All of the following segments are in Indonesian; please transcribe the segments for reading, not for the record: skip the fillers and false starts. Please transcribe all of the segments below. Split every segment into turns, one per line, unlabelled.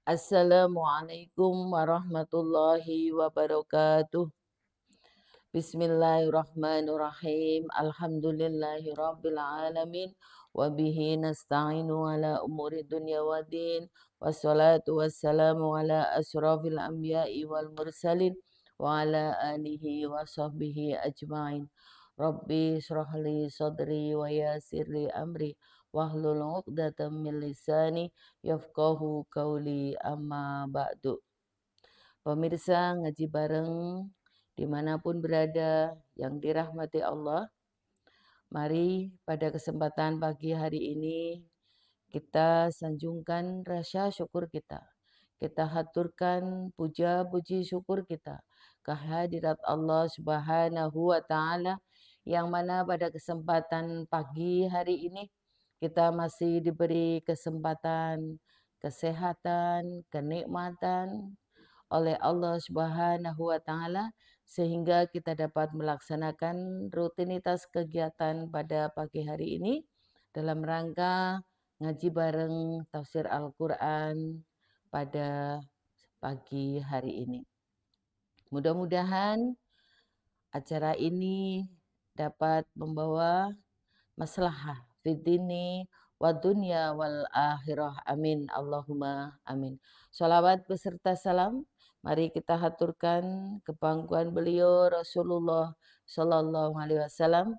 Assalamualaikum warahmatullahi wabarakatuh. Bismillahirrahmanirrahim. Alhamdulillahi rabbil alamin. Wabihi nasta'inu ala umuri dunya wa din. Wassalatu wassalamu ala asrafil anbiya'i wal mursalin. Wa ala alihi wa sahbihi ajma'in. Rabbi syrahli sadri wa yasirli amri. Wahlul uqdatam min lisani yafqahu qawli amma ba'du. Pemirsa ngaji bareng dimanapun berada yang dirahmati Allah, mari pada kesempatan pagi hari ini kita sanjungkan rasa syukur kita. Kita haturkan puja puji syukur kita kehadirat Allah Subhanahu wa taala yang mana pada kesempatan pagi hari ini kita masih diberi kesempatan, kesehatan, kenikmatan oleh Allah Subhanahu wa taala sehingga kita dapat melaksanakan rutinitas kegiatan pada pagi hari ini dalam rangka ngaji bareng tafsir Al-Qur'an pada pagi hari ini. Mudah-mudahan acara ini dapat membawa maslahah fid dini wa dunya wal akhirah. Amin. Allahumma amin. Salawat beserta salam mari kita haturkan kepangkuan beliau Rasulullah sallallahu alaihi wasallam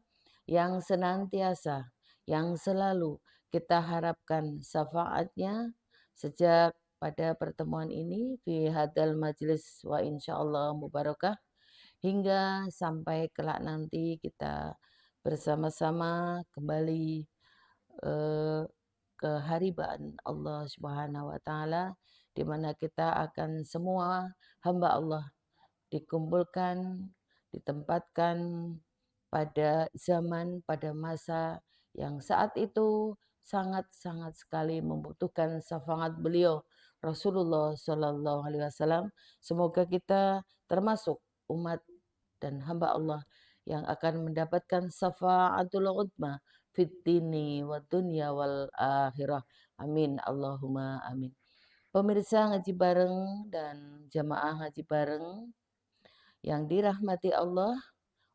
yang senantiasa, yang selalu kita harapkan syafaatnya sejak pada pertemuan ini fi hadal majlis wa insyaallah mubarakah hingga sampai kelak nanti kita bersama-sama kembali eh, ke haribaan Allah Subhanahu wa taala di mana kita akan semua hamba Allah dikumpulkan, ditempatkan pada zaman, pada masa yang saat itu sangat-sangat sekali membutuhkan syafaat beliau Rasulullah Shallallahu Alaihi Wasallam. Semoga kita termasuk umat dan hamba Allah yang akan mendapatkan syafaatul uzma fid dini wa dunya wal akhirah. Amin. Allahumma amin. Pemirsa ngaji bareng dan jamaah ngaji bareng yang dirahmati Allah,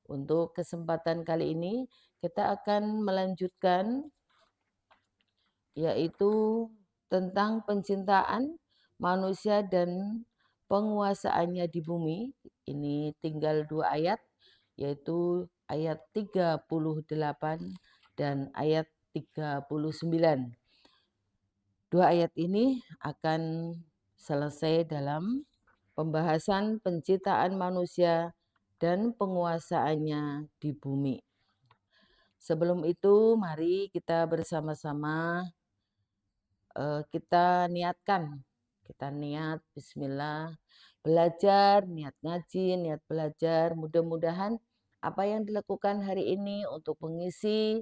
untuk kesempatan kali ini kita akan melanjutkan yaitu tentang pencintaan manusia dan penguasaannya di bumi. Ini tinggal 2 ayat yaitu ayat 38 dan ayat 39. 2 ayat ini akan selesai dalam pembahasan penciptaan manusia dan penguasaannya di bumi. Sebelum itu mari kita bersama-sama kita niat bismillah, belajar, niat ngaji, niat belajar. Mudah-mudahan apa yang dilakukan hari ini untuk mengisi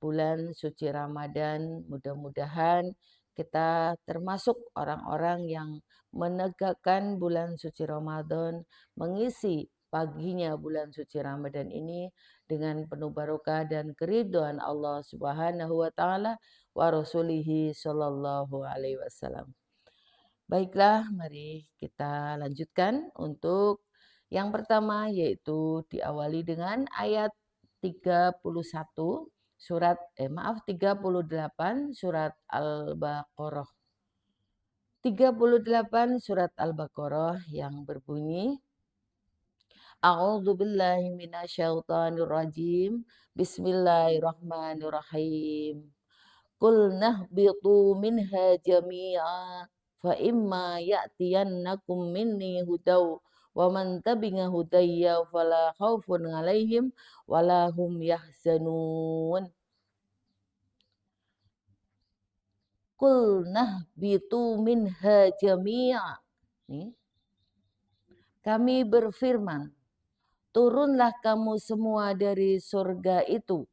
bulan suci Ramadan, mudah-mudahan kita termasuk orang-orang yang menegakkan bulan suci Ramadan, mengisi paginya bulan suci Ramadan ini dengan penuh barokah dan keridhaan Allah Subhanahu wa taala wa rasulihi sallallahu alaihi wasallam. Baiklah, mari kita lanjutkan untuk yang pertama yaitu diawali dengan ayat 31 38 surat Al-Baqarah. 38 surat Al-Baqarah yang berbunyi A'udzu billahi minasyaitonir rajim. Bismillahirrahmanirrahim. Qul nahbitu minha jami'a fa imma ya'tiyannakum minni hudaw wa man tabi'a hudayya fala khaufun 'alaihim wala hum yahzanun. Qul nahbitu minha jami'a. Nih, kami berfirman, turunlah kamu semua dari surga itu.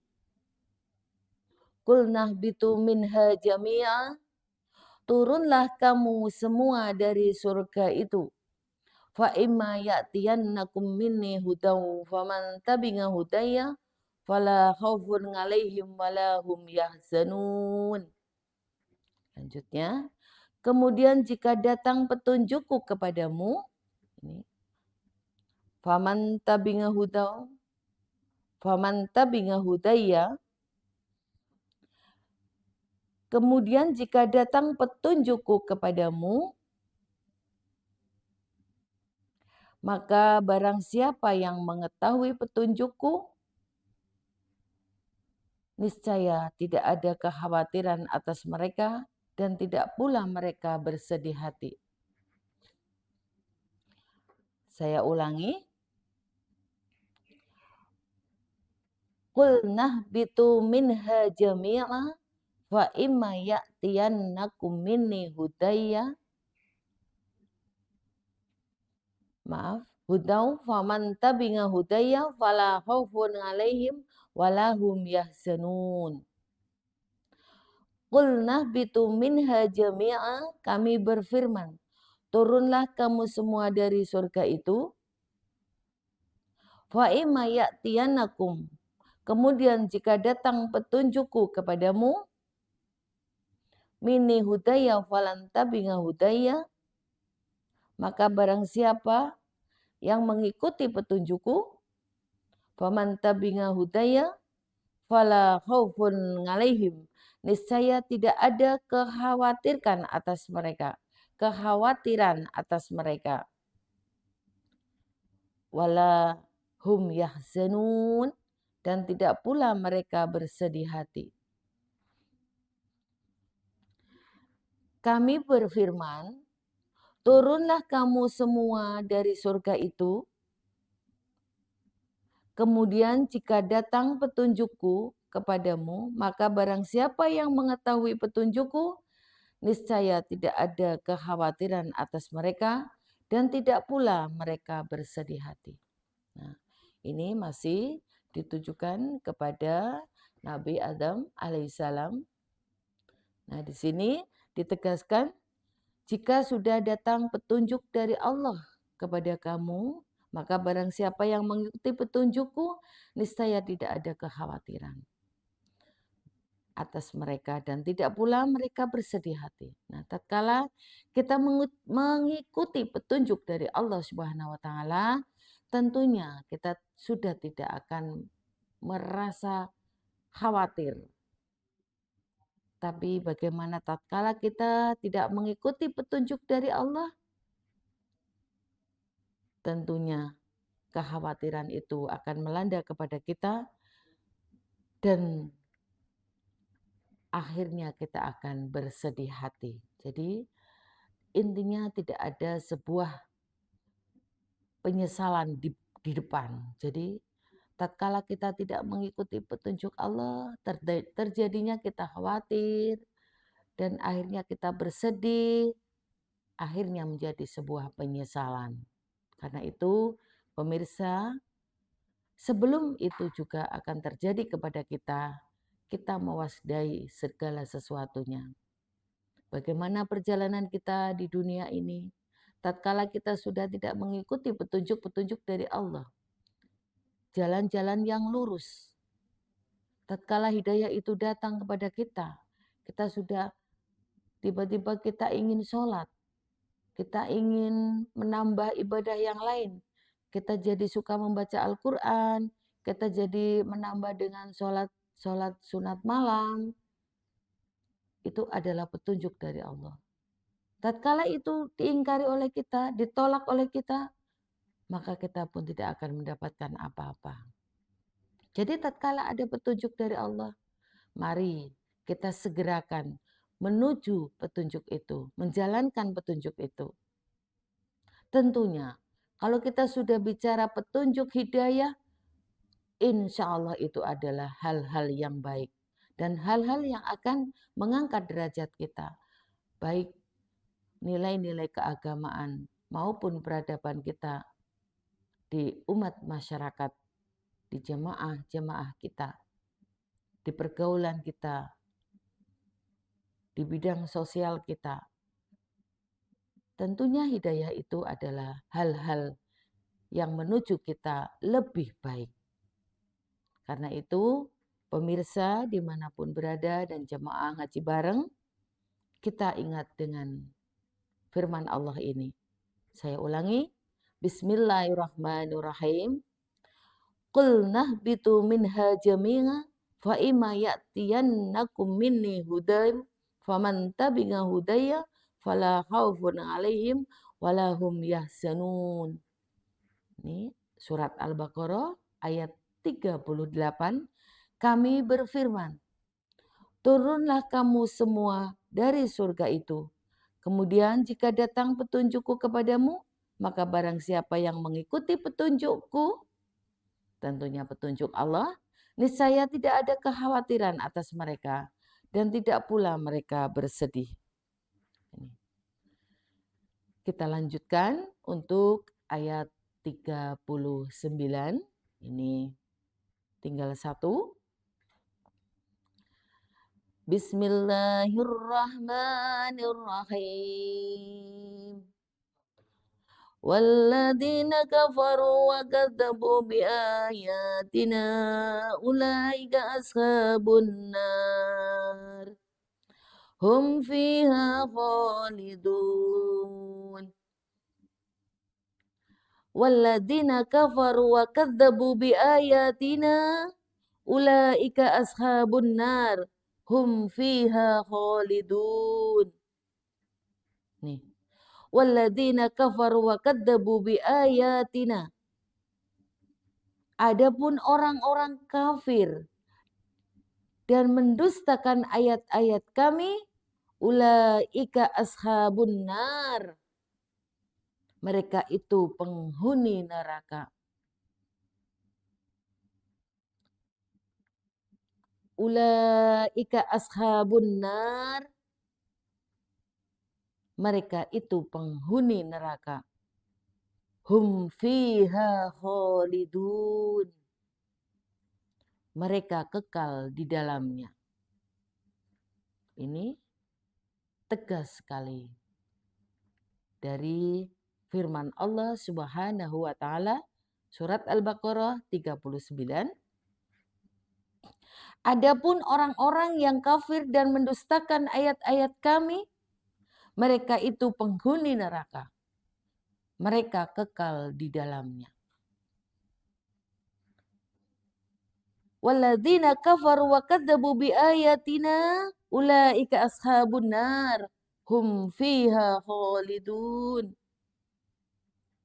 Qul nahbitu minha jami'a. Turunlah kamu semua dari surga itu. Fa imma ya'tiyannakum minni hudaw faman tabi'a hudaya fala khaufun 'alaihim wala hum yahzanun. Lanjutnya, Kemudian jika datang petunjukku kepadamu, ini, faman tabinga hudaya. Kemudian jika datang petunjukku kepadamu, maka barang siapa yang mengetahui petunjukku, niscaya tidak ada kekhawatiran atas mereka dan tidak pula mereka bersedih hati. Saya ulangi. Qul nahbitu minha jami'a fa imma ya'tiyannakum minni hudayya. Maaf. Hudau faman tabinga hudayya fala khaufun alaihim wala hum yahzanun. Qul nahbitu minha jami'a, kami berfirman, turunlah kamu semua dari surga itu. Fa imma ya'tiyanakum, kemudian jika datang petunjukku kepadamu, minni hudaya falan tabinga hudaya, maka barang siapa yang mengikuti petunjukku, faman tabinga hudaya fala khaufun alaihim, niscaya tidak ada kekhawatiran atas mereka. Wala hum yahzanun, dan tidak pula mereka bersedih hati. Kami berfirman, turunlah kamu semua dari surga itu. Kemudian jika datang petunjukku kepadamu, maka barang siapa yang mengetahui petunjukku, niscaya tidak ada kekhawatiran atas mereka dan tidak pula mereka bersedih hati. Nah, ini masih ditujukan kepada Nabi Adam alaihissalam. Nah, di sini ditegaskan, jika sudah datang petunjuk dari Allah kepada kamu, maka barang siapa yang mengikuti petunjukku, niscaya tidak ada kekhawatiran atas mereka dan tidak pula mereka bersedih hati. Nah, tatkala kita mengikuti petunjuk dari Allah Subhanahu wa taala, tentunya kita sudah tidak akan merasa khawatir. Tapi bagaimana tatkala kita tidak mengikuti petunjuk dari Allah? Tentunya kekhawatiran itu akan melanda kepada kita dan akhirnya kita akan bersedih hati. Jadi intinya tidak ada sebuah penyesalan di depan. Jadi tatkala kita tidak mengikuti petunjuk Allah, terjadinya kita khawatir dan akhirnya kita bersedih, akhirnya menjadi sebuah penyesalan. Karena itu, pemirsa, sebelum itu juga akan terjadi kepada kita mewaspadai segala sesuatunya. Bagaimana perjalanan kita di dunia ini? Tatkala kita sudah tidak mengikuti petunjuk-petunjuk dari Allah, jalan-jalan yang lurus. Tatkala hidayah itu datang kepada kita sudah tiba-tiba kita ingin sholat, kita ingin menambah ibadah yang lain, kita jadi suka membaca Al-Quran, kita jadi menambah dengan sholat sunat malam, itu adalah petunjuk dari Allah. Tatkala itu diingkari oleh kita, ditolak oleh kita, maka kita pun tidak akan mendapatkan apa-apa. Jadi tatkala ada petunjuk dari Allah, mari kita segerakan menuju petunjuk itu, menjalankan petunjuk itu. Tentunya, kalau kita sudah bicara petunjuk hidayah, insya Allah itu adalah hal-hal yang baik dan hal-hal yang akan mengangkat derajat kita, baik nilai-nilai keagamaan maupun peradaban kita di umat masyarakat, di jemaah-jemaah kita, di pergaulan kita, di bidang sosial kita. Tentunya hidayah itu adalah hal-hal yang menuju kita lebih baik. Karena itu, pemirsa dimanapun berada dan jemaah ngaji bareng, kita ingat dengan firman Allah ini. Saya ulangi. Bismillahirrahmanirrahim. Qul nahbitu minha jami'a fa imma ya'tiyannakum minni hudayn faman tabi'a hudaya fala khaufun 'alaihim wala hum yahzanun. Ini surat Al-Baqarah ayat 38. Kami berfirman, turunlah kamu semua dari surga itu. Kemudian jika datang petunjukku kepadamu, maka barang siapa yang mengikuti petunjukku, tentunya petunjuk Allah, niscaya tidak ada kekhawatiran atas mereka dan tidak pula mereka bersedih. Kita lanjutkan untuk ayat 39. Ini tinggal satu. Bismillahirrahmanirrahim. Walladzina kafaru wa kadzabu biayatina ulaika ashabun nar. Hum fiha khalidun. Walladzina kafaru wa kadzabu biayatina ulaika ashabun nar. Hum fiha khalidun. Nih. Walladzina kafaru wa kadzabu biayatina. Adapun orang-orang kafir dan mendustakan ayat-ayat kami, ulaika ashabun nar. Mereka itu penghuni neraka. Ulaika ashabun nar. Mereka itu penghuni neraka. Hum fiha khalidun. Mereka kekal di dalamnya. Ini tegas sekali dari firman Allah Subhanahu wa taala surat Al-Baqarah 39. Adapun orang-orang yang kafir dan mendustakan ayat-ayat kami, mereka itu penghuni neraka. Mereka kekal di dalamnya. Walladzina kafaru wa kadzabu biayatina ulaika ashabun nar. Hum fiha khalidun.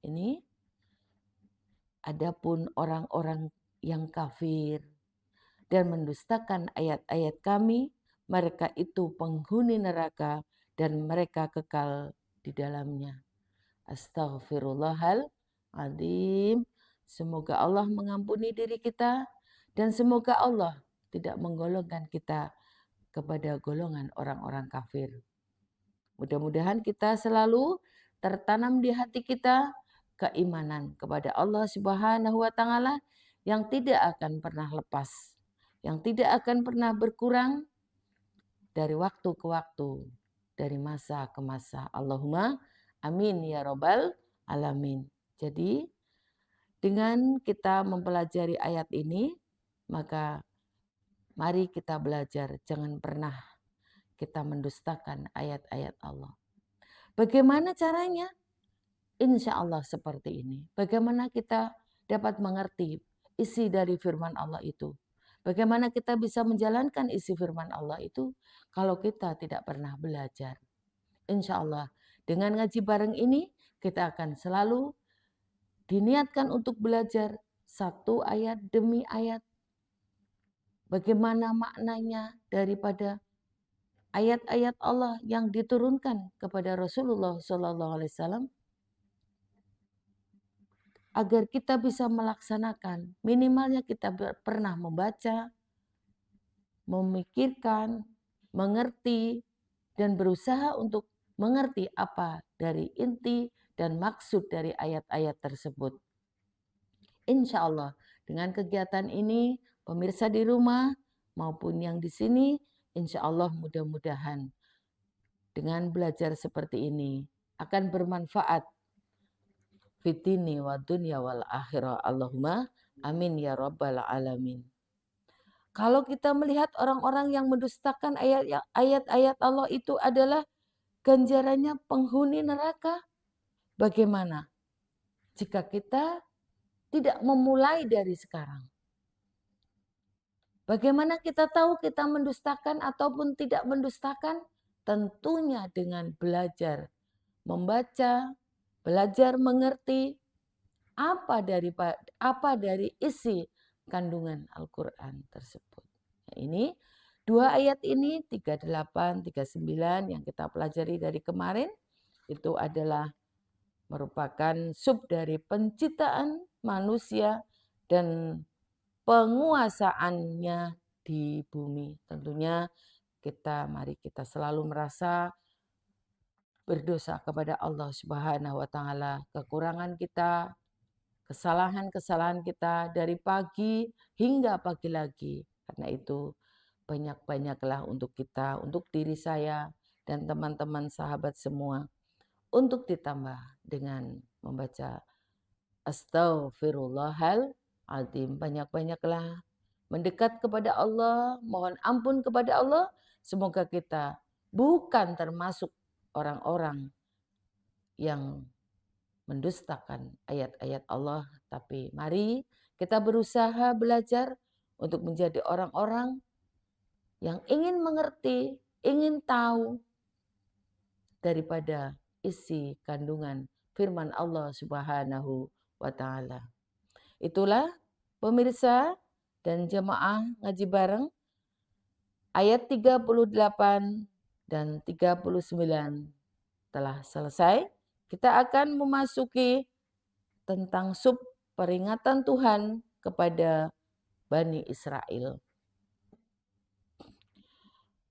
Ini adapun orang-orang yang kafir dan mendustakan ayat-ayat kami, mereka itu penghuni neraka dan mereka kekal di dalamnya. Astaghfirullahaladzim. Semoga Allah mengampuni diri kita dan semoga Allah tidak menggolongkan kita kepada golongan orang-orang kafir. Mudah-mudahan kita selalu tertanam di hati kita keimanan kepada Allah Subhanahu wa taala yang tidak akan pernah lepas, yang tidak akan pernah berkurang dari waktu ke waktu, dari masa ke masa. Allahumma amin ya rabbal alamin. Jadi dengan kita mempelajari ayat ini, maka mari kita belajar jangan pernah kita mendustakan ayat-ayat Allah. Bagaimana caranya? Insya Allah seperti ini. Bagaimana kita dapat mengerti isi dari firman Allah itu? Bagaimana kita bisa menjalankan isi firman Allah itu kalau kita tidak pernah belajar? Insya Allah dengan ngaji bareng ini kita akan selalu diniatkan untuk belajar satu ayat demi ayat. Bagaimana maknanya daripada ayat-ayat Allah yang diturunkan kepada Rasulullah SAW agar kita bisa melaksanakan. Minimalnya kita pernah membaca, memikirkan, mengerti, dan berusaha untuk mengerti apa dari inti dan maksud dari ayat-ayat tersebut. Insya Allah dengan kegiatan ini pemirsa di rumah maupun yang di sini, insya Allah mudah-mudahan dengan belajar seperti ini akan bermanfaat fitini wa dunya wal akhirah. Allahumma amin ya rabbal alamin. Kalau kita melihat orang-orang yang mendustakan ayat-ayat Allah itu adalah ganjarannya penghuni neraka, bagaimana jika kita tidak memulai dari sekarang? Bagaimana kita tahu kita mendustakan ataupun tidak mendustakan? Tentunya dengan belajar membaca, belajar mengerti apa dari isi kandungan Al-Quran tersebut. Nah, ini dua ayat ini 38, 39 yang kita pelajari dari kemarin itu adalah merupakan sub dari penciptaan manusia dan penguasaannya di bumi. Tentunya mari kita selalu merasa berdosa kepada Allah Subhanahu wa taala, kekurangan kita, kesalahan-kesalahan kita dari pagi hingga pagi lagi. Karena itu banyak-banyaklah untuk kita, untuk diri saya dan teman-teman sahabat semua untuk ditambah dengan membaca Astaghfirullahaladzim. Banyak-banyaklah mendekat kepada Allah, mohon ampun kepada Allah. Semoga kita bukan termasuk orang-orang yang mendustakan ayat-ayat Allah. Tapi mari kita berusaha belajar untuk menjadi orang-orang yang ingin mengerti, ingin tahu daripada isi kandungan firman Allah Subhanahu wa taala. Itulah pemirsa dan jemaah ngaji bareng ayat 38 dan 39 telah selesai. Kita akan memasuki tentang sub peringatan Tuhan kepada Bani Israel.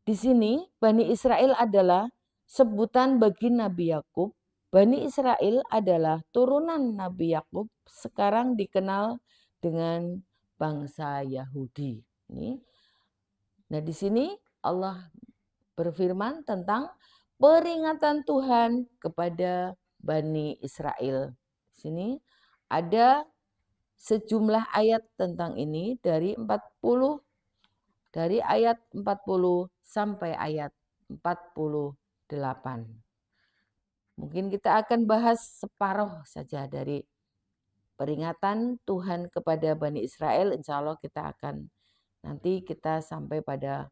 Di sini Bani Israel adalah sebutan bagi Nabi Yakub. Bani Israel adalah turunan Nabi Yakub, sekarang dikenal dengan bangsa Yahudi. Nah, di sini Allah berfirman tentang peringatan Tuhan kepada Bani Israel. Di sini ada sejumlah ayat tentang ini dari ayat 40 sampai ayat 48. Mungkin kita akan bahas separuh saja dari peringatan Tuhan kepada Bani Israel. Insya Allah nanti kita sampai pada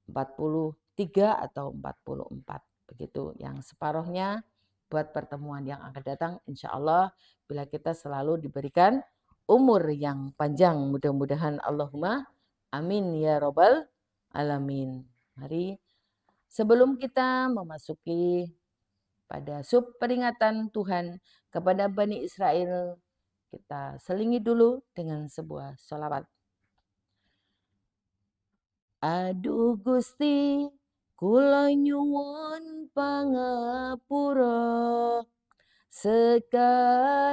43 atau 44. Begitu yang separuhnya buat pertemuan yang akan datang. Insya Allah bila kita selalu diberikan umur yang panjang. Mudah-mudahan Allahumma amin ya robbal alamin. Mari sebelum kita memasuki pada sub peringatan Tuhan kepada Bani Israel, kita selingi dulu dengan sebuah sholawat. Aduh Gusti, kula nyuwun pangapura sekadahi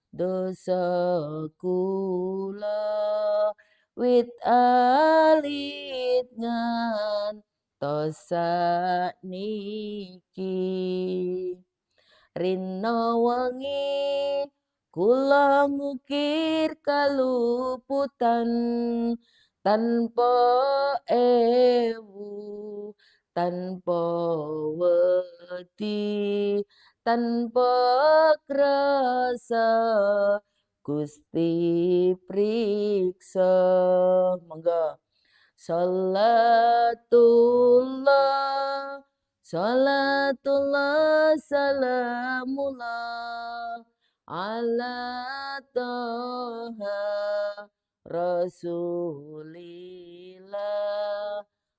dosa kula wit alit ngantos niki rina wengi kula ngukir kaluputan tanpa ewu tanpa wedi tanpa krasa Gusti priksa. Monggo Salatullah salamullah ala toha rasulillah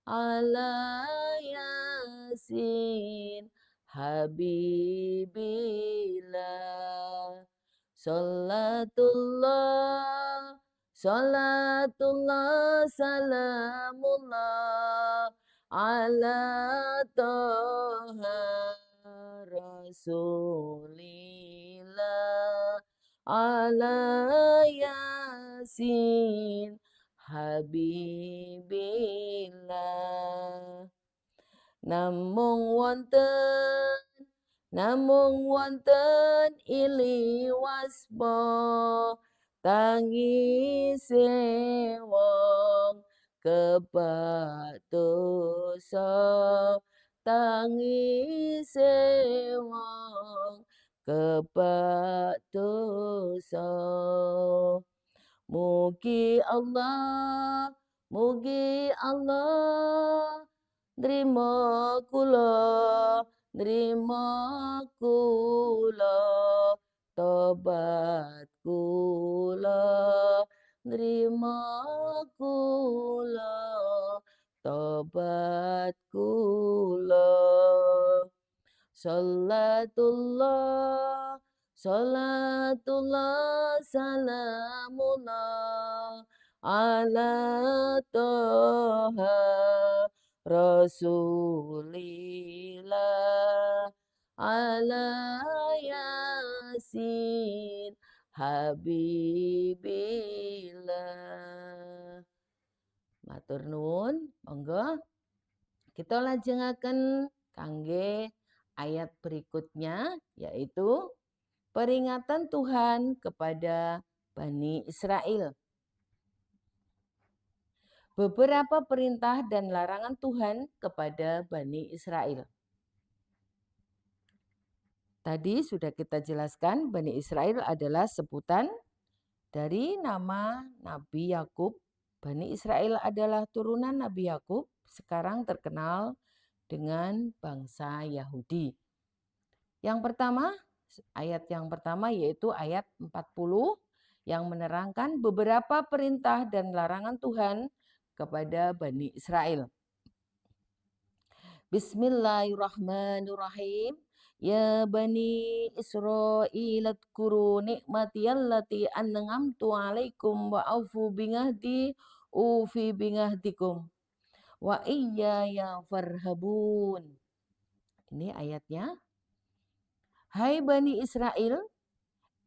ala yasin habibillah. Salatullah salamullah ala toha rasulillah ala yasin habibillah. Namung wonten ili waspa tangise wong kebak dosa, tangise wong kebak dosa. Mugi Allah nrimo kula, nrimo kula, tobat kula, nrimo kula, tobat kula. Salatullah, salatullah, salamullah ala toha rasulillah ala yasin habibillah. Matur nuwun, monggo kita lajengaken kangge ayat berikutnya, yaitu peringatan Tuhan kepada Bani Israel. Beberapa perintah dan larangan Tuhan kepada Bani Israel. Tadi sudah kita jelaskan, Bani Israel adalah sebutan dari nama Nabi Yakub. Bani Israel adalah turunan Nabi Yakub, sekarang terkenal dengan bangsa Yahudi. Ayat yang pertama yaitu ayat 40 yang menerangkan beberapa perintah dan larangan Tuhan kepada Bani Israel. Bismillahirrahmanirrahim. Ya Bani Israil adkuru ni'mati allati an'amtu alaikum wa aufu bingahdi ufi bingahdikum wa iyaya farhabun. Ini ayatnya. Hai Bani Israel,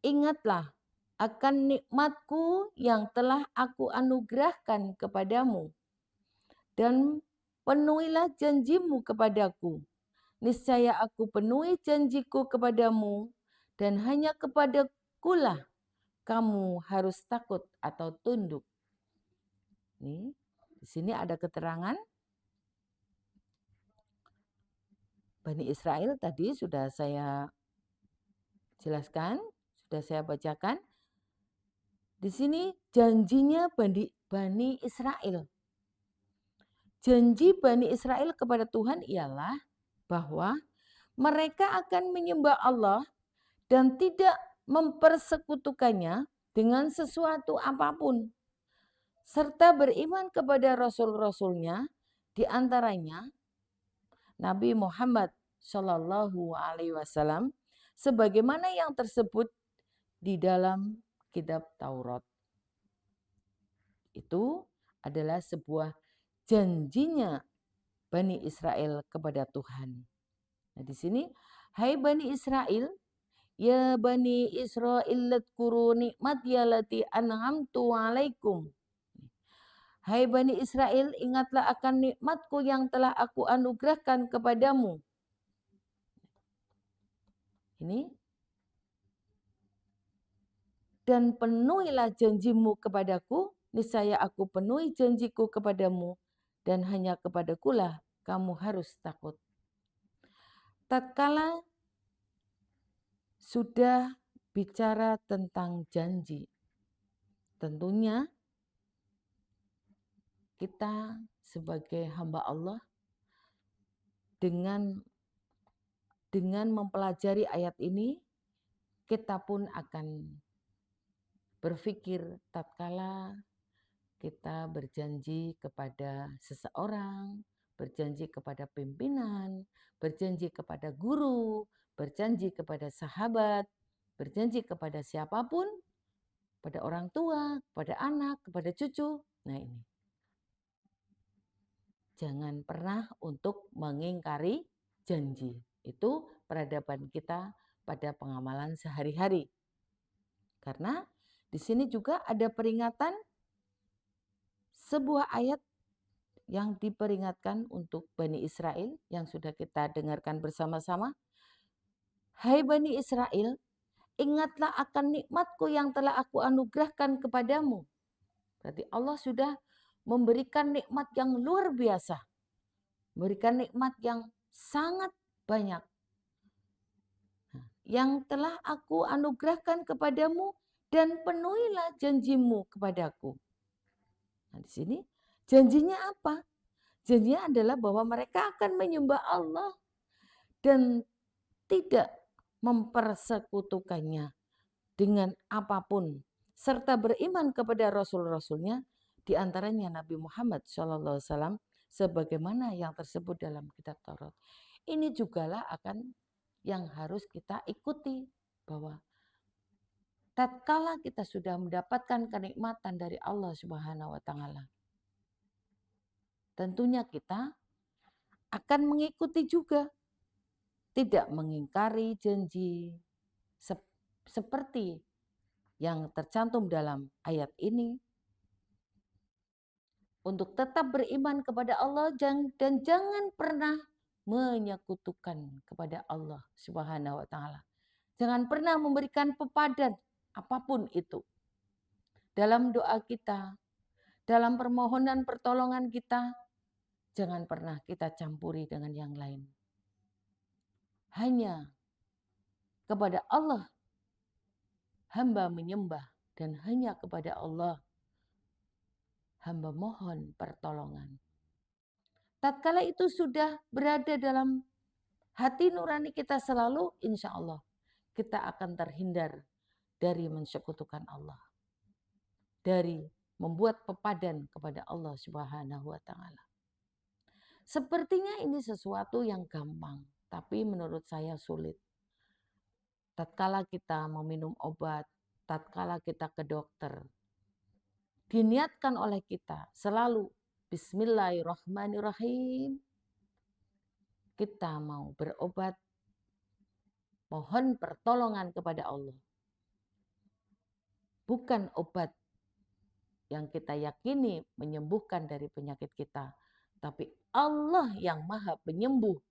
ingatlah akan nikmatku yang telah aku anugerahkan kepadamu dan penuhilah janjimu kepadaku. Niscaya aku penuhi janjiku kepadamu dan hanya kepadakulah kamu harus takut atau tunduk. Nih, di sini ada keterangan Bani Israel tadi sudah saya jelaskan, sudah saya bacakan. Di sini janjinya Bani Israel. Janji Bani Israel kepada Tuhan ialah bahwa mereka akan menyembah Allah dan tidak mempersekutukannya dengan sesuatu apapun, serta beriman kepada Rasul-Rasulnya, di antaranya Nabi Muhammad Shallallahu Alaihi Wasallam, sebagaimana yang tersebut di dalam kitab Taurat. Itu adalah sebuah janjinya Bani Israel kepada Tuhan. Nah, di sini, hai Bani Israel, ya Bani Israel ladkuru ni'mati allati an'amtu alaikum. Hai Bani Israel, ingatlah akan nikmatku yang telah aku anugerahkan kepadamu. Ini. Dan penuhilah janjimu kepadaku, niscaya aku penuhi janjiku kepadamu, dan hanya kepadakulah kamu harus takut. Tatkala sudah bicara tentang janji, tentunya kita sebagai hamba Allah dengan mempelajari ayat ini, kita pun akan berpikir tatkala kita berjanji kepada seseorang, berjanji kepada pimpinan, berjanji kepada guru, berjanji kepada sahabat, berjanji kepada siapapun, pada orang tua, pada anak, kepada cucu. Nah ini. Jangan pernah untuk mengingkari janji. Itu peradaban kita pada pengamalan sehari-hari. Karena di sini juga ada peringatan, sebuah ayat yang diperingatkan untuk Bani Israel yang sudah kita dengarkan bersama-sama. Hai Bani Israel, ingatlah akan nikmatku yang telah aku anugerahkan kepadamu. Berarti Allah sudah memberikan nikmat yang luar biasa. Memberikan nikmat yang sangat banyak. Yang telah aku anugerahkan kepadamu dan penuhilah janjimu kepadaku. Nah, di sini janjinya apa? Janjinya adalah bahwa mereka akan menyembah Allah dan tidak mempersekutukannya dengan apapun, serta beriman kepada Rasul-Rasulnya, di antaranya Nabi Muhammad SAW, sebagaimana yang tersebut dalam kitab Taurat. Ini jugalah akan yang harus kita ikuti, bahwa tatkala kita sudah mendapatkan kenikmatan dari Allah Subhanahu wa taala, tentunya kita akan mengikuti juga, tidak mengingkari janji seperti yang tercantum dalam ayat ini, untuk tetap beriman kepada Allah dan jangan pernah menyekutukan kepada Allah Subhanahu wa taala. Jangan pernah memberikan pepadan apapun itu dalam doa kita, dalam permohonan pertolongan kita, jangan pernah kita campuri dengan yang lain. Hanya kepada Allah hamba menyembah dan hanya kepada Allah hamba mohon pertolongan. Tatkala itu sudah berada dalam hati nurani kita selalu, insya Allah kita akan terhindar dari mensekutukan Allah, dari membuat pepadan kepada Allah Subhanahu wa taala. Sepertinya ini sesuatu yang gampang, tapi menurut saya sulit. Tatkala kita meminum obat, tatkala kita ke dokter, diniatkan oleh kita selalu Bismillahirrahmanirrahim. Kita mau berobat, mohon pertolongan kepada Allah. Bukan obat yang kita yakini menyembuhkan dari penyakit kita, tapi Allah yang maha penyembuh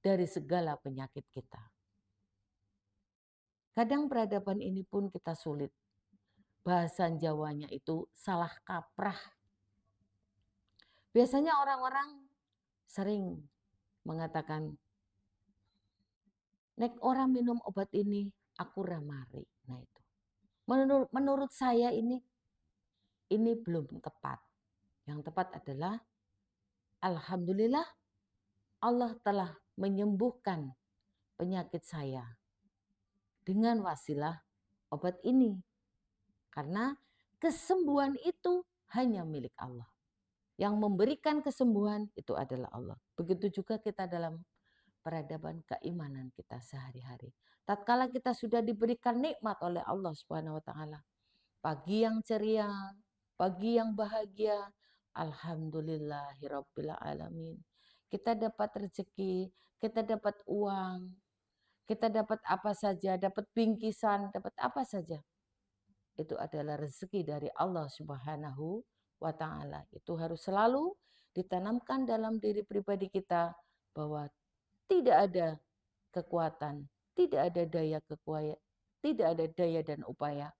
dari segala penyakit kita. Kadang peradaban ini pun kita sulit. Bahasa Jawanya itu salah kaprah. Biasanya orang-orang sering mengatakan, nek orang minum obat ini, aku ramari. Nah itu. Menurut saya ini belum tepat. Yang tepat adalah, alhamdulillah Allah telah menyembuhkan penyakit saya dengan wasilah obat ini. Karena kesembuhan itu hanya milik Allah. Yang memberikan kesembuhan itu adalah Allah. Begitu juga kita dalam peradaban keimanan kita sehari-hari. Tatkala kita sudah diberikan nikmat oleh Allah Subhanahu wa taala, pagi yang ceria, pagi yang bahagia, alhamdulillahirabbil alamin. Kita dapat rezeki, kita dapat uang, kita dapat apa saja, dapat bingkisan, dapat apa saja. Itu adalah rezeki dari Allah Subhanahu wa taala. Itu harus selalu ditanamkan dalam diri pribadi kita, bahwa tidak ada kekuatan, tidak ada daya dan upaya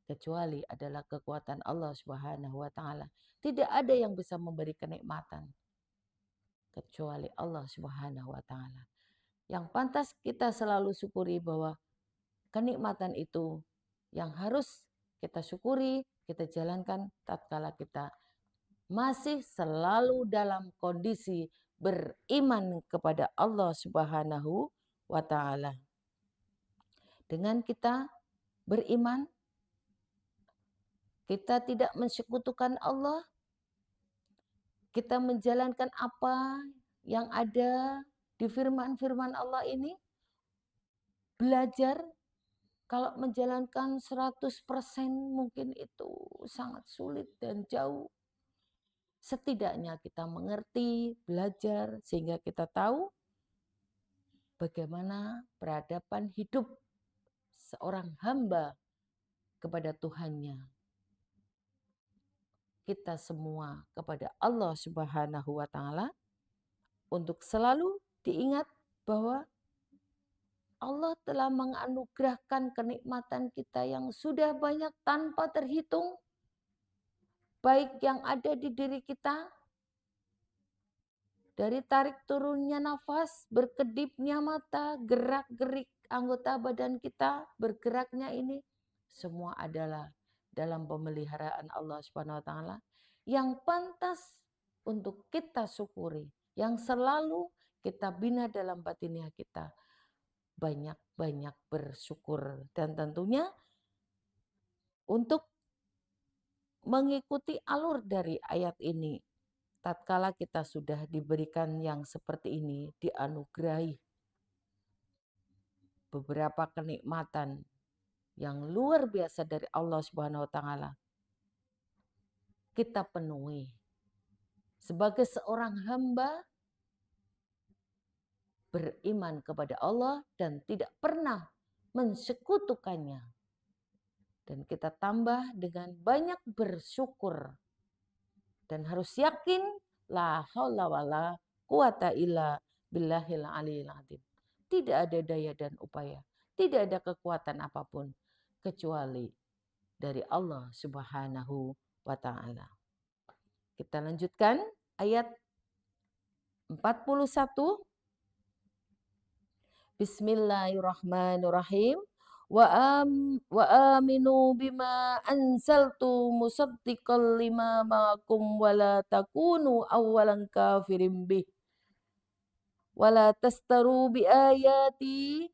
kecuali adalah kekuatan Allah Subhanahu wa taala. Tidak ada yang bisa memberi kenikmatan kecuali Allah Subhanahu wa taala. Yang pantas kita selalu syukuri, bahwa kenikmatan itu yang harus kita syukuri, kita jalankan tatkala kita masih selalu dalam kondisi beriman kepada Allah Subhanahu wa taala. Dengan kita beriman, kita tidak mensekutukan Allah, kita menjalankan apa yang ada di firman-firman Allah ini, belajar. Kalau menjalankan 100% mungkin itu sangat sulit dan jauh. Setidaknya kita mengerti, belajar, sehingga kita tahu bagaimana peradaban hidup seorang hamba kepada Tuhannya. Kita semua kepada Allah Subhanahu wa taala, untuk selalu diingat bahwa Allah telah menganugerahkan kenikmatan kita yang sudah banyak tanpa terhitung, baik yang ada di diri kita, dari tarik turunnya nafas, berkedipnya mata, gerak-gerik anggota badan kita, bergeraknya ini, semua adalah dalam pemeliharaan Allah Subhanahu wa taala yang pantas untuk kita syukuri, yang selalu kita bina dalam batinnya kita. Banyak-banyak bersyukur, dan tentunya untuk mengikuti alur dari ayat ini, tatkala kita sudah diberikan yang seperti ini, dianugerahi beberapa kenikmatan yang luar biasa dari Allah Subhanahu wa taala, kita penuhi. Sebagai seorang hamba beriman kepada Allah dan tidak pernah mensekutukannya. Dan kita tambah dengan banyak bersyukur. Dan harus yakin la haula wala quwata illa billahil aliyil azim. Tidak ada daya dan upaya, tidak ada kekuatan apapun kecuali dari Allah Subhanahu wa taala. Kita lanjutkan ayat 41. Bismillahirrahmanirrahim. Wa aminu bima anzaltu musaddiqal lima ma'akum wa la takunu awwalan kafirin bih wa la tastaru bi ayati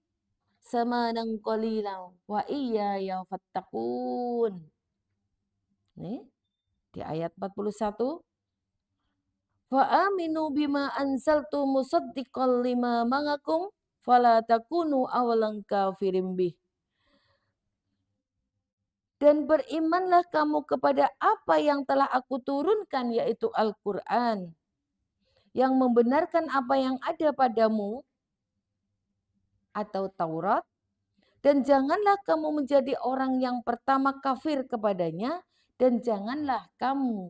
samanan qalilan wa iyaya fattaqun. Nih, di ayat 41. Fa aminu bima anzaltu musaddiqal lima ma'akum fala takunu awwalan kafirin bih. Dan berimanlah kamu kepada apa yang telah aku turunkan, yaitu Al-Quran, yang membenarkan apa yang ada padamu, atau Taurat, dan janganlah kamu menjadi orang yang pertama kafir kepadanya, dan janganlah kamu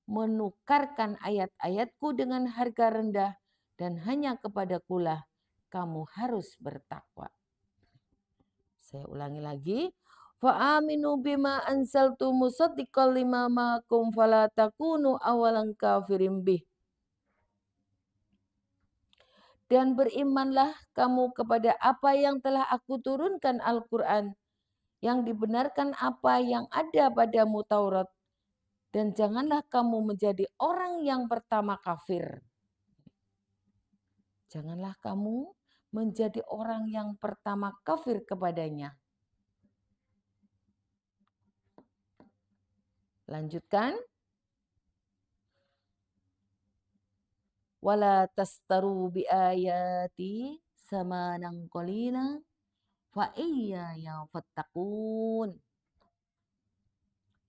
menukarkan ayat-ayatku dengan harga rendah, dan hanya kepadakulah kamu harus bertakwa. Saya ulangi lagi. Fa'aminu bima anzaltu musaddiqal lima ma'akum fala takunu awalan kafirin bih. Dan berimanlah kamu kepada apa yang telah aku turunkan Al-Quran, yang dibenarkan apa yang ada padamu Taurat. Dan janganlah kamu menjadi orang yang pertama kafir. Janganlah kamu menjadi orang yang pertama kafir kepadanya. Lanjutkan. Wala tastaru bi ayati samanan qalila fa iyaya fattaqun.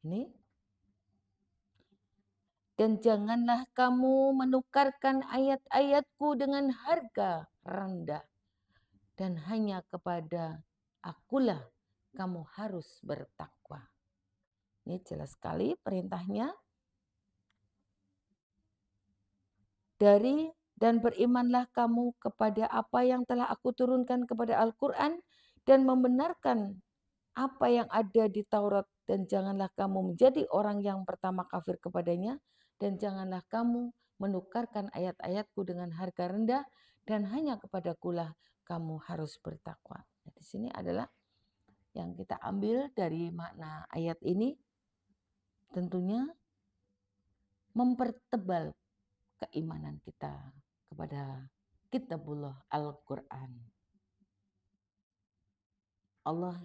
Ini. Dan janganlah kamu menukarkan ayat-ayatku dengan harga rendah. Dan hanya kepada akulah kamu harus bertakwa. Ini jelas sekali perintahnya. Dan berimanlah kamu kepada apa yang telah aku turunkan kepada Al-Quran dan membenarkan apa yang ada di Taurat, dan janganlah kamu menjadi orang yang pertama kafir kepadanya, dan janganlah kamu menukarkan ayat-ayatku dengan harga rendah, dan hanya kepadakulah kamu harus bertakwa. Nah, di sini adalah yang kita ambil dari makna ayat ini, tentunya mempertebal keimanan kita kepada Kitabullah Al-Quran. Allah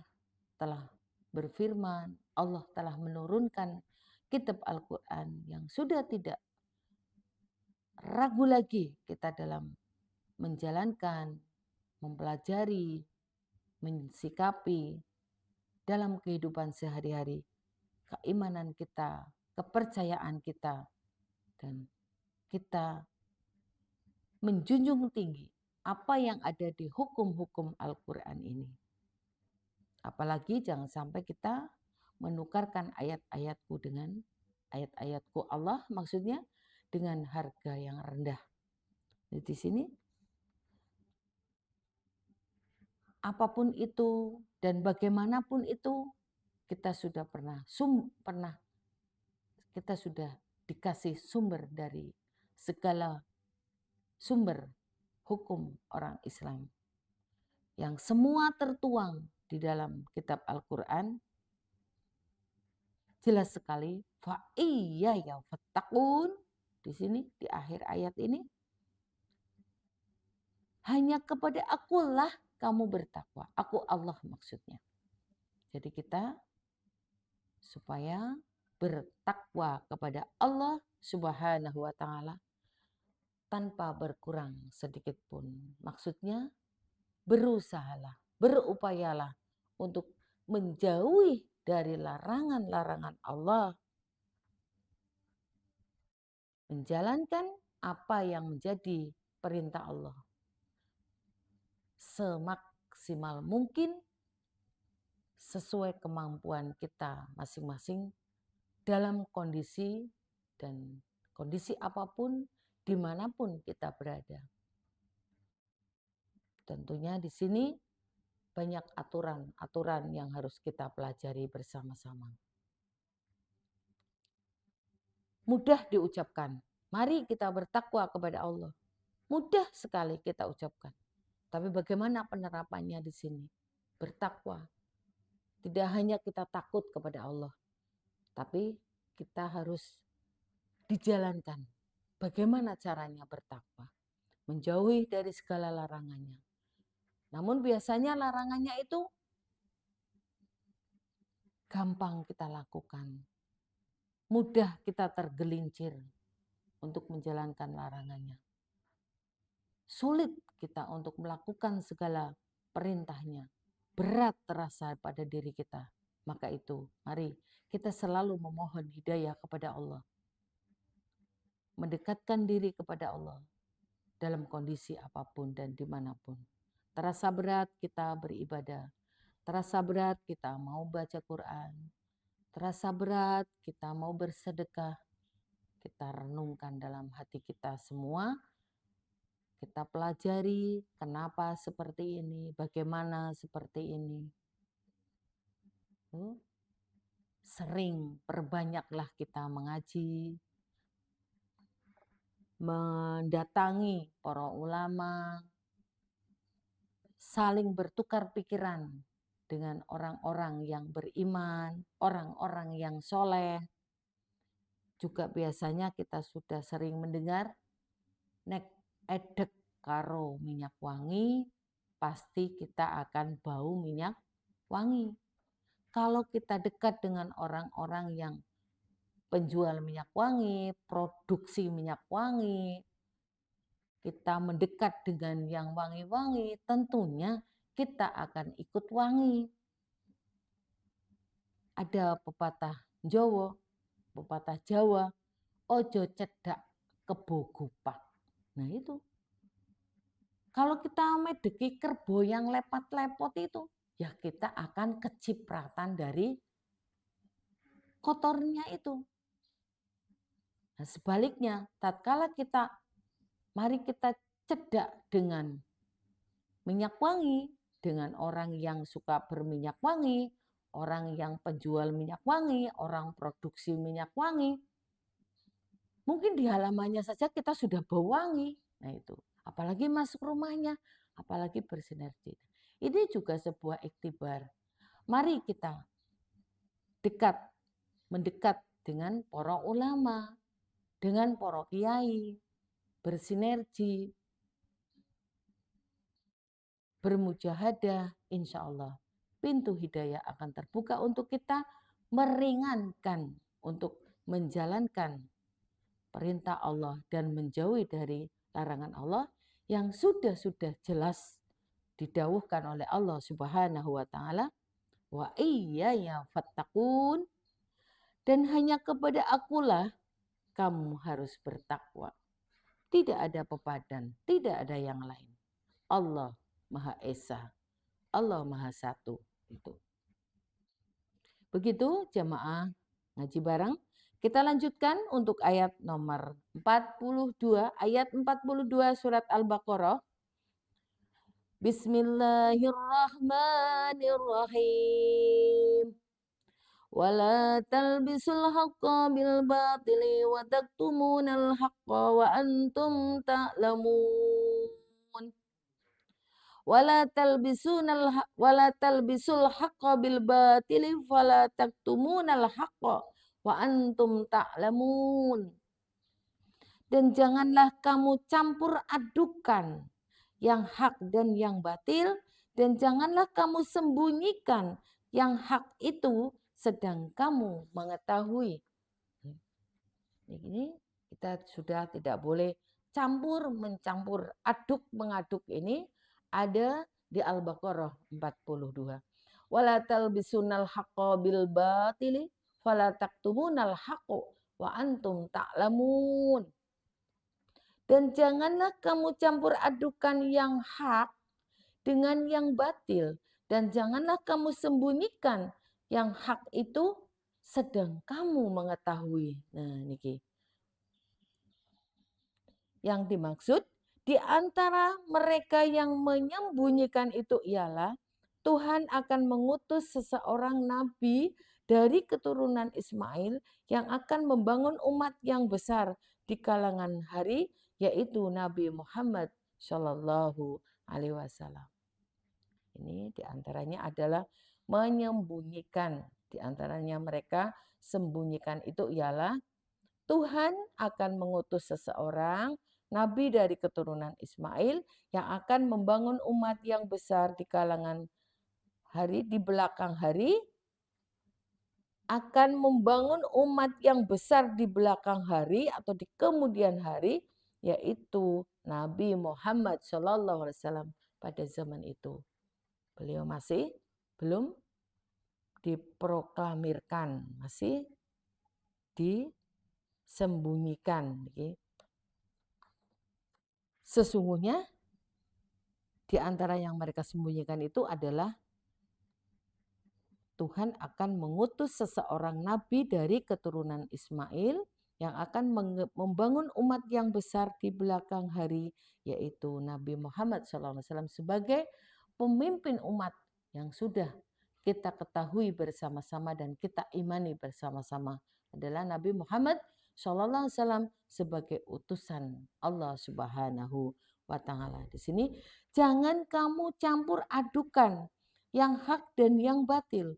telah berfirman, Allah telah menurunkan kitab Al-Quran yang sudah tidak ragu lagi kita dalam menjalankan, mempelajari, mensikapi dalam kehidupan sehari-hari, keimanan kita, kepercayaan kita, dan kita menjunjung tinggi apa yang ada di hukum-hukum Al-Quran ini. Apalagi jangan sampai kita menukarkan ayat-ayatku dengan ayat-ayatku Allah, maksudnya dengan harga yang rendah. Di sini apapun itu dan bagaimanapun itu, kita sudah kita sudah dikasih sumber dari segala sumber hukum orang Islam yang semua tertuang di dalam kitab Al-Quran. Jelas sekali, fa iya ya fattaqun, di sini di akhir ayat ini, hanya kepada akulah kamu bertakwa. Aku Allah maksudnya. Jadi kita supaya bertakwa kepada Allah Subhanahu wa taala tanpa berkurang sedikit pun. Maksudnya berusahalah, berupayalah untuk menjauhi dari larangan-larangan Allah, menjalankan apa yang menjadi perintah Allah semaksimal mungkin sesuai kemampuan kita masing-masing dalam kondisi apapun, dimanapun kita berada. Tentunya di sini banyak aturan-aturan yang harus kita pelajari bersama-sama. Mudah diucapkan, mari kita bertakwa kepada Allah. Mudah sekali kita ucapkan. Tapi bagaimana penerapannya di sini? Bertakwa. Tidak hanya kita takut kepada Allah, tapi kita harus dijalankan. Bagaimana caranya bertakwa? Menjauhi dari segala larangannya. Namun biasanya larangannya itu gampang kita lakukan. Mudah kita tergelincir untuk menjalankan larangannya. Sulit kita untuk melakukan segala perintahnya. Berat terasa pada diri kita. Maka itu, mari kita selalu memohon hidayah kepada Allah. Mendekatkan diri kepada Allah dalam kondisi apapun dan dimanapun. Terasa berat kita beribadah. Terasa berat kita mau baca Quran. Terasa berat kita mau bersedekah. Kita renungkan dalam hati kita semua. Kita pelajari kenapa seperti ini, bagaimana seperti ini. Sering perbanyaklah kita mengaji, mendatangi para ulama, saling bertukar pikiran dengan orang-orang yang beriman, orang-orang yang soleh. Juga biasanya kita sudah sering mendengar, nek edek karo minyak wangi, pasti kita akan bau minyak wangi. Kalau kita dekat dengan orang-orang yang penjual minyak wangi, produksi minyak wangi, kita mendekat dengan yang wangi-wangi, tentunya kita akan ikut wangi. Ada pepatah Jawa, ojo cedak kebo gupak. Nah itu. Kalau kita medeki kerbo yang lepat-lepot itu, ya kita akan kecipratan dari kotornya itu. Nah, sebaliknya, tatkala mari kita cedak dengan minyak wangi, dengan orang yang suka berminyak wangi, orang yang penjual minyak wangi, orang produksi minyak wangi. Mungkin di halamannya saja kita sudah bau wangi. Nah itu, apalagi masuk rumahnya, apalagi bersinergi. Ini juga sebuah iktibar. Mari kita mendekat dengan para ulama, dengan para kiai, bersinergi, bermujahadah, insya Allah pintu hidayah akan terbuka untuk kita, meringankan untuk menjalankan perintah Allah dan menjauhi dari larangan Allah yang sudah jelas didawuhkan oleh Allah Subhanahu wa taala, wa iyaya fattaqun, dan hanya kepada akulah kamu harus bertakwa. Tidak ada pepadan, tidak ada yang lain. Allah Maha Esa, Allah Maha Satu. Itu. Begitu jamaah ngaji bareng. Kita lanjutkan untuk ayat nomor 42, ayat 42 surat Al-Baqarah. Bismillahirrahmanirrahim. Wala talbisul haqqa bil batili wa taktumunal haqqa wa antum ta'lamun. Wala talbisul haqqa bil batili fala taktumunal haqqa wa antum ta'lamun. Dan janganlah kamu campur adukan yang hak dan yang batil, dan janganlah kamu sembunyikan yang hak itu sedang kamu mengetahui. Ini kita sudah tidak boleh mencampur, aduk mengaduk, ini ada di Al-Baqarah 42. Wala talbisunal haqqa bil batili fala taktumunal haqqo wa antum ta'lamun. Dan janganlah kamu campur adukan yang hak dengan yang batil, dan janganlah kamu sembunyikan yang hak itu sedang kamu mengetahui. Nah, niki. Yang dimaksud di antara mereka yang menyembunyikan itu ialah Tuhan akan mengutus seseorang nabi dari keturunan Ismail yang akan membangun umat yang besar di kalangan hari, yaitu Nabi Muhammad Shallallahu Alaihi Wasallam. Ini diantaranya adalah menyembunyikan. Diantaranya mereka sembunyikan itu ialah Tuhan akan mengutus seseorang nabi dari keturunan Ismail yang akan membangun umat yang besar di kalangan hari, di belakang hari, akan membangun umat yang besar di belakang hari atau di kemudian hari, yaitu Nabi Muhammad SAW pada zaman itu. Beliau masih belum diproklamirkan, masih disembunyikan. Sesungguhnya di antara yang mereka sembunyikan itu adalah Tuhan akan mengutus seseorang nabi dari keturunan Ismail yang akan membangun umat yang besar di belakang hari, yaitu Nabi Muhammad SAW sebagai pemimpin umat yang sudah kita ketahui bersama-sama dan kita imani bersama-sama adalah Nabi Muhammad SAW sebagai utusan Allah Subhanahu wa Ta'ala. Di sini jangan kamu campur adukan yang hak dan yang batil.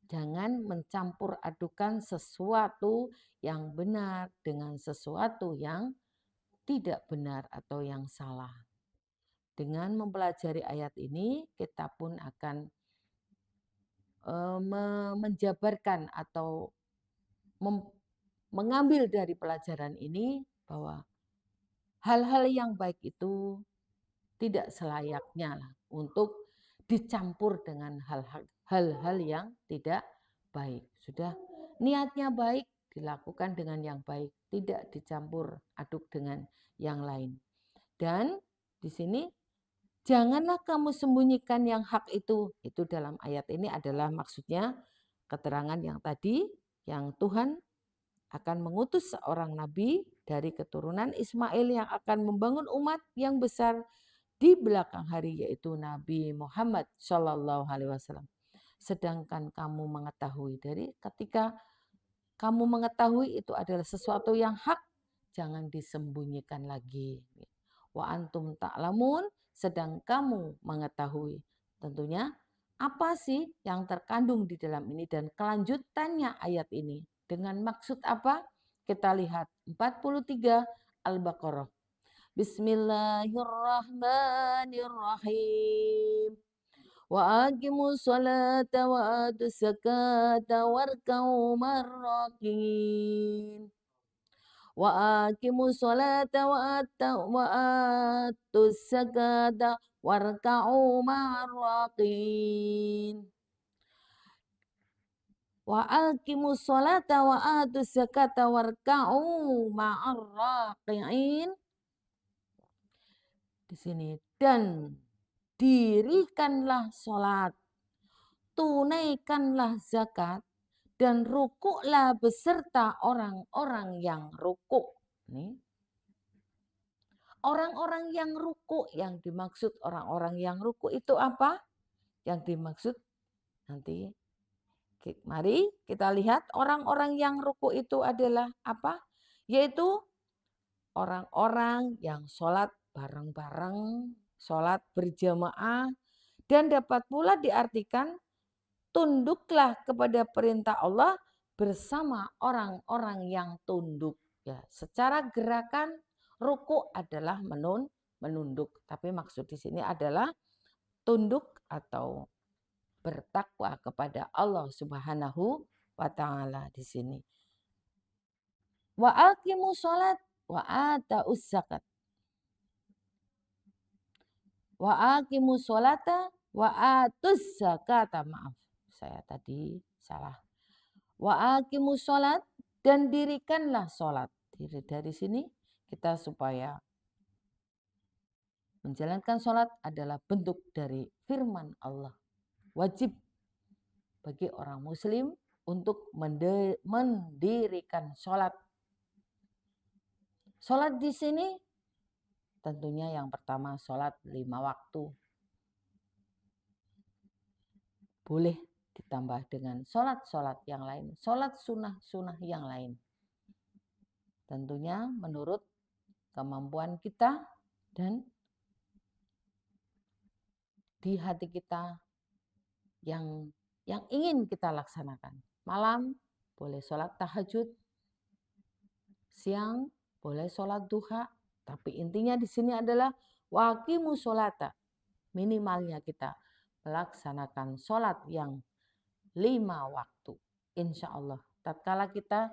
Jangan mencampur adukan sesuatu yang benar dengan sesuatu yang tidak benar atau yang salah. Dengan mempelajari ayat ini, kita pun akan menjabarkan atau mengambil dari pelajaran ini bahwa hal-hal yang baik itu tidak selayaknya untuk dicampur dengan hal-hal yang tidak baik. Sudah niatnya baik, dilakukan dengan yang baik, tidak dicampur aduk dengan yang lain. Dan di sini janganlah kamu sembunyikan yang hak itu. Itu dalam ayat ini adalah maksudnya keterangan yang tadi, yang Tuhan akan mengutus seorang nabi dari keturunan Ismail yang akan membangun umat yang besar di belakang hari, yaitu Nabi Muhammad Shallallahu Alaihi Wasallam. Sedangkan kamu mengetahui, dari ketika kamu mengetahui itu adalah sesuatu yang hak, jangan disembunyikan lagi. Wa antum ta'lamun, sedang kamu mengetahui. Tentunya apa sih yang terkandung di dalam ini dan kelanjutannya ayat ini. Dengan maksud apa? Kita lihat 43 Al-Baqarah. Bismillahirrahmanirrahim. Wa aqimus salata wa atus zakata warka'u marrakin. Wa aqimus salata wa atus zakata warka'u marrakin. Wa aqimus salata wa atus zakata warka'u ma'arraqiin. Di sini, dan dirikanlah sholat, tunaikanlah zakat, dan rukuklah beserta orang-orang yang rukuk. Nih. Orang-orang yang ruku, yang dimaksud orang-orang yang ruku itu apa? Yang dimaksud nanti, mari kita lihat orang-orang yang ruku itu adalah apa? Yaitu orang-orang yang sholat bareng-bareng, sholat berjamaah, dan dapat pula diartikan tunduklah kepada perintah Allah bersama orang-orang yang tunduk. Ya, secara gerakan ruku adalah menunduk, tapi maksud di sini adalah tunduk atau bertakwa kepada Allah Subhanahu wa taala di sini. Wa aqimu sholat wa ataus zakat. Wa aqimu sholata wa atuz zakata. Maaf, saya tadi salah. Wa aqimu sholat, dan dirikanlah sholat. Dari sini kita supaya menjalankan sholat adalah bentuk dari firman Allah. Wajib bagi orang muslim untuk mendirikan sholat. Sholat di sini tentunya yang pertama sholat 5 waktu. Boleh ditambah dengan sholat-sholat yang lain, sholat sunnah-sunnah yang lain. Tentunya menurut kemampuan kita dan di hati kita yang ingin kita laksanakan. Malam boleh sholat tahajud, siang boleh sholat duha, tapi intinya di sini adalah waqimu sholata. Minimalnya kita melaksanakan sholat yang 5 waktu. Insya Allah, tatkala kita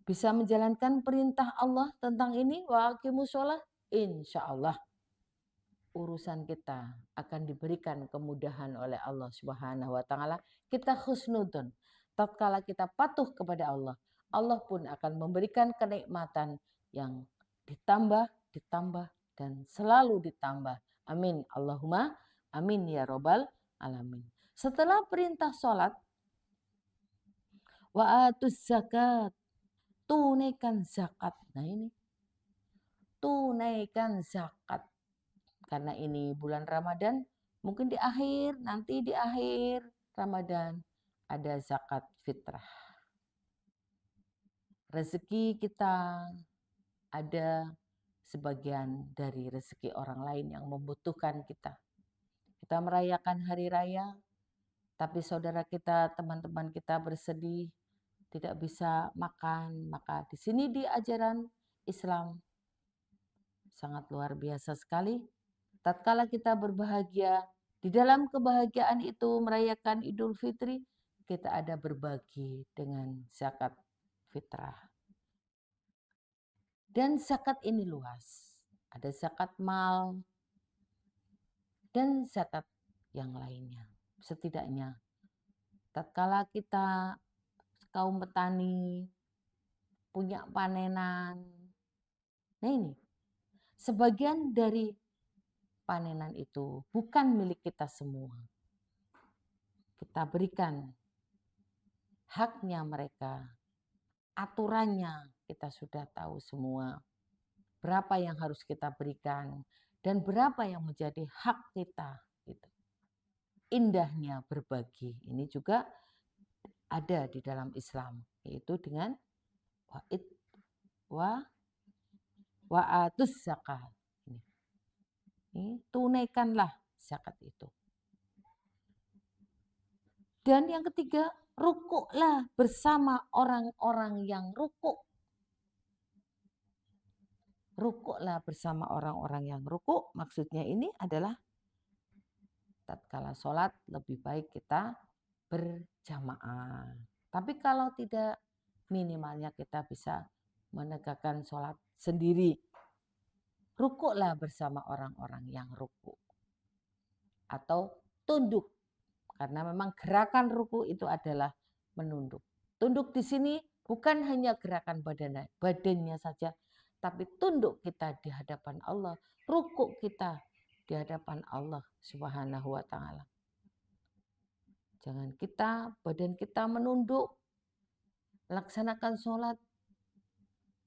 bisa menjalankan perintah Allah tentang ini, waqimu sholat, insya Allah urusan kita akan diberikan kemudahan oleh Allah Subhanahu wa taala. Kita husnudun. Tatkala kita patuh kepada Allah, Allah pun akan memberikan kenikmatan yang ditambah, dan selalu ditambah. Amin. Allahumma amin ya robbal alamin. Setelah perintah sholat, wa atuz zakat, tunaikan zakat. Nah ini, tunaikan zakat. Karena ini bulan Ramadan, mungkin nanti di akhir Ramadan ada zakat fitrah. Rezeki kita ada sebagian dari rezeki orang lain yang membutuhkan kita. Kita merayakan hari raya, tapi saudara kita, teman-teman kita bersedih, tidak bisa makan. Maka di sini di ajaran Islam sangat luar biasa sekali. Tatkala kita berbahagia, di dalam kebahagiaan itu merayakan Idul Fitri, kita ada berbagi dengan zakat fitrah. Dan zakat ini luas. Ada zakat mal dan zakat yang lainnya. Setidaknya tatkala kita kaum petani punya panenan. Nah ini, sebagian dari panenan itu bukan milik kita semua. Kita berikan haknya mereka. Aturannya kita sudah tahu semua. Berapa yang harus kita berikan dan berapa yang menjadi hak kita. Gitu. Indahnya berbagi. Ini juga ada di dalam Islam. Yaitu dengan wa'atuz zakat. Tunaikanlah zakat itu. Dan yang ketiga, rukuklah bersama orang-orang yang rukuk. Rukuklah bersama orang-orang yang rukuk. Maksudnya ini adalah tatkala sholat lebih baik kita berjamaah. Tapi kalau tidak, minimalnya kita bisa menegakkan sholat sendiri. Rukuklah bersama orang-orang yang rukuk. Atau tunduk. Karena memang gerakan ruku itu adalah menunduk. Tunduk di sini bukan hanya gerakan badannya saja, tapi tunduk kita di hadapan Allah, ruku kita di hadapan Allah Subhanahu wa taala. Jangan badan kita menunduk, laksanakan sholat,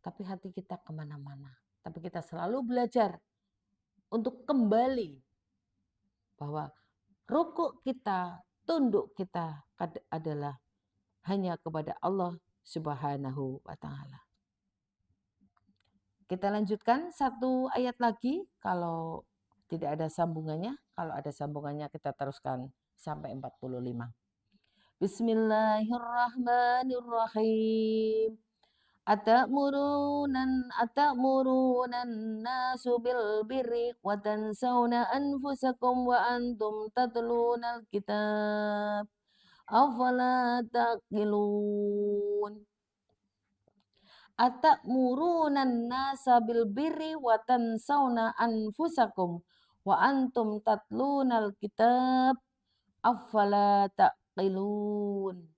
tapi hati kita kemana-mana. Tapi kita selalu belajar untuk kembali bahwa rukuk kita, tunduk kita adalah hanya kepada Allah Subhanahu wa taala. Kita lanjutkan satu ayat lagi kalau tidak ada sambungannya. Kalau ada sambungannya kita teruskan sampai 45. Bismillahirrahmanirrahim. Atamuruna nasu bil birri wa tansawna anfusakum wa antum tatlunal kitab. Afala taqilun. Atamuruna nasa bil birri wa tansawna anfusakum wa antum tatlunal kitab. Afala taqilun.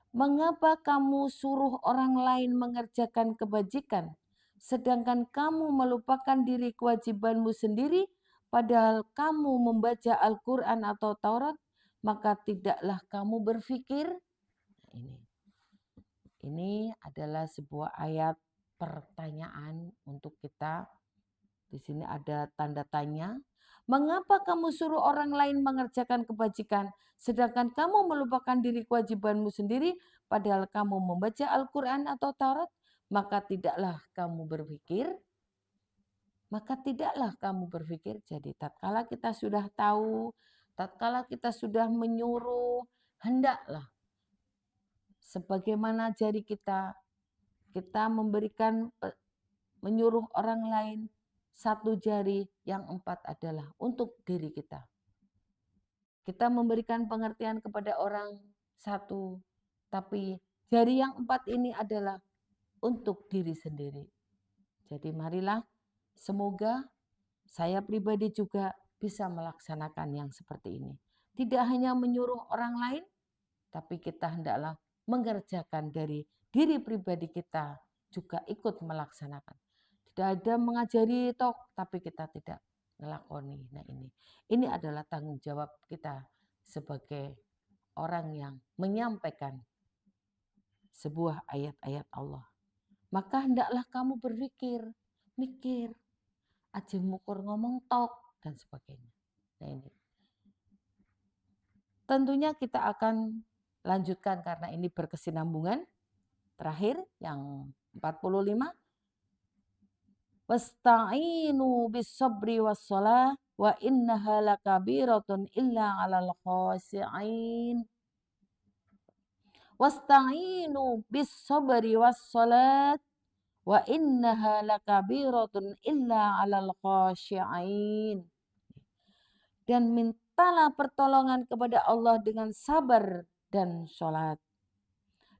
Mengapa kamu suruh orang lain mengerjakan kebajikan, sedangkan kamu melupakan diri kewajibanmu sendiri, padahal kamu membaca Al-Quran atau Taurat, maka tidaklah kamu berpikir. Ini adalah sebuah ayat pertanyaan untuk kita. Di sini ada tanda tanya. Mengapa kamu suruh orang lain mengerjakan kebajikan, sedangkan kamu melupakan diri kewajibanmu sendiri, padahal kamu membaca Al-Quran atau Taurat? Maka tidaklah kamu berpikir. Jadi tatkala kita sudah tahu, tatkala kita sudah menyuruh, hendaklah sebagaimana jari kita menyuruh orang lain. Satu jari, yang 4 adalah untuk diri kita. Kita memberikan pengertian kepada orang satu, tapi jari yang 4 ini adalah untuk diri sendiri. Jadi marilah semoga saya pribadi juga bisa melaksanakan yang seperti ini. Tidak hanya menyuruh orang lain, tapi kita hendaklah mengerjakan dari diri pribadi kita juga ikut melaksanakan. Tidak ada mengajari tapi kita tidak ngelakoni. Nah ini adalah tanggung jawab kita sebagai orang yang menyampaikan sebuah ayat-ayat Allah. Maka hendaklah kamu berpikir, mikir, aja mukur ngomong dan sebagainya. Nah ini. Tentunya kita akan lanjutkan karena ini berkesinambungan. Terakhir yang 45. Wasta'inu bis-sabri was-shalah wa innaha lakabiratun illa 'alal khashi'in. Wasta'inu bis-sabri was-shalat wa innaha lakabiratun illa 'alal khashi'in. Dan mintalah pertolongan kepada Allah dengan sabar dan sholat.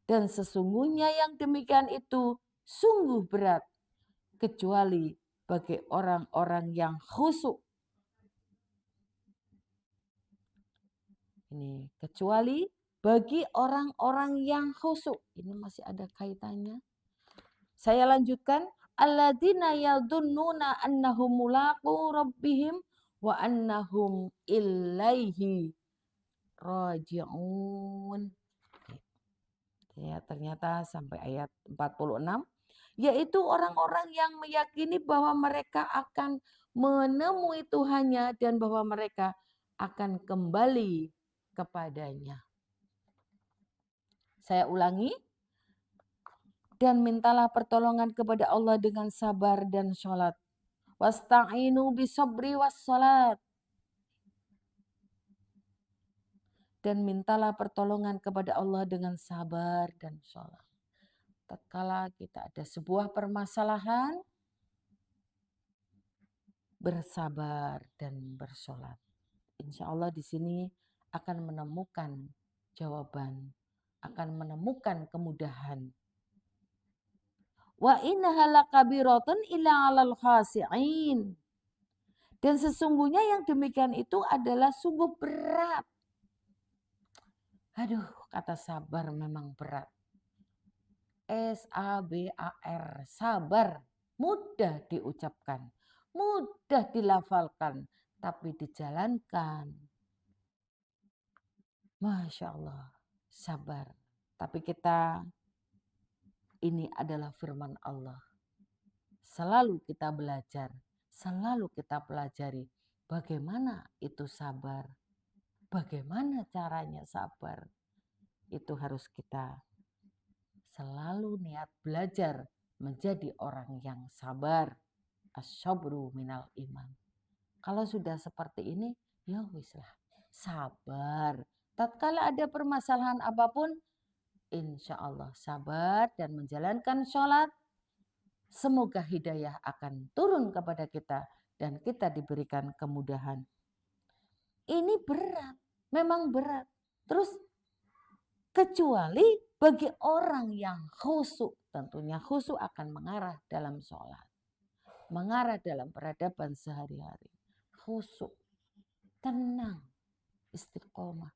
Dan sesungguhnya yang demikian itu sungguh berat kecuali bagi orang-orang yang khusyuk. Ini kecuali bagi orang-orang yang khusyuk. Ini masih ada kaitannya. Saya lanjutkan. Alladzina yadhunnuna annahum mulaqu rabbihim wa annahum ilaihi raji'un. Ya, ternyata sampai ayat 46. Yaitu orang-orang yang meyakini bahwa mereka akan menemui Tuhannya dan bahwa mereka akan kembali kepadanya. Saya ulangi. Dan mintalah pertolongan kepada Allah dengan sabar dan sholat. Wasta'inu bisabri wassalat. Dan mintalah pertolongan kepada Allah dengan sabar dan sholat. Tatkala kita ada sebuah permasalahan, bersabar dan bersolat. Insya Allah di sini akan menemukan jawaban, akan menemukan kemudahan. Wa innaha lakabiratun illa 'alal khashi'in. Dan sesungguhnya yang demikian itu adalah sungguh berat. Aduh, kata sabar memang berat. S-A-B-A-R, sabar, mudah diucapkan, mudah dilafalkan, tapi dijalankan. Masya Allah, sabar. Tapi ini adalah firman Allah. selalu kita belajar, selalu kita pelajari bagaimana itu sabar, bagaimana caranya sabar. Itu harus kita selalu niat belajar menjadi orang yang sabar. Asyabru minal iman. Kalau sudah seperti ini, ya wislah, sabar. Tatkala ada permasalahan apapun, insya Allah sabar dan menjalankan sholat. Semoga hidayah akan turun kepada kita dan kita diberikan kemudahan. Ini berat, memang berat. Terus kecuali bagi orang yang khusyuk, tentunya khusyuk akan mengarah dalam sholat. Mengarah dalam peradaban sehari-hari. Khusyuk, tenang, istiqomah.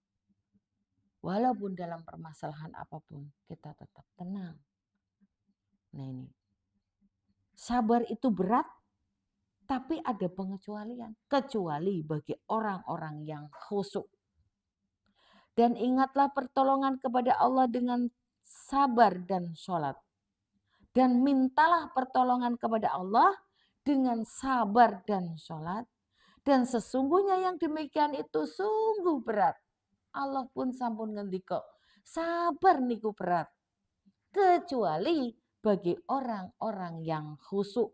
Walaupun dalam permasalahan apapun, kita tetap tenang. Nah ini, sabar itu berat, tapi ada pengecualian. Kecuali bagi orang-orang yang khusyuk. Dan ingatlah pertolongan kepada Allah dengan sabar dan sholat. Dan mintalah pertolongan kepada Allah dengan sabar dan sholat. Dan sesungguhnya yang demikian itu sungguh berat. Allah pun sampun ngendika, sabar niku berat. Kecuali bagi orang-orang yang khusyuk.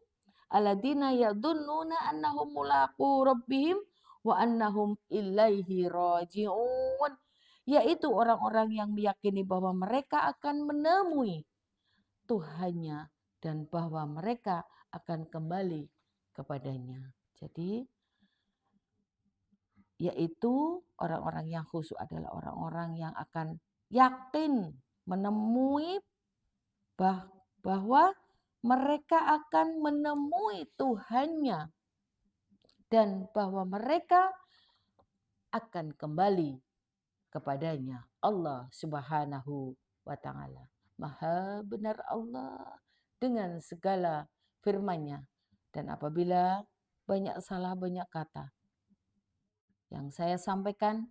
Alladzina yadunnuna annahum mulaqu rabbihim wa annahum ilaihi raji'un. Yaitu orang-orang yang meyakini bahwa mereka akan menemui Tuhannya dan bahwa mereka akan kembali kepadanya. Jadi yaitu orang-orang yang khusyuk adalah orang-orang yang akan yakin menemui bahwa mereka akan menemui Tuhannya dan bahwa mereka akan kembali kepadanya. Allah Subhanahu wa Ta'ala. Maha benar Allah dengan segala firman-Nya. Dan apabila banyak salah, banyak kata yang saya sampaikan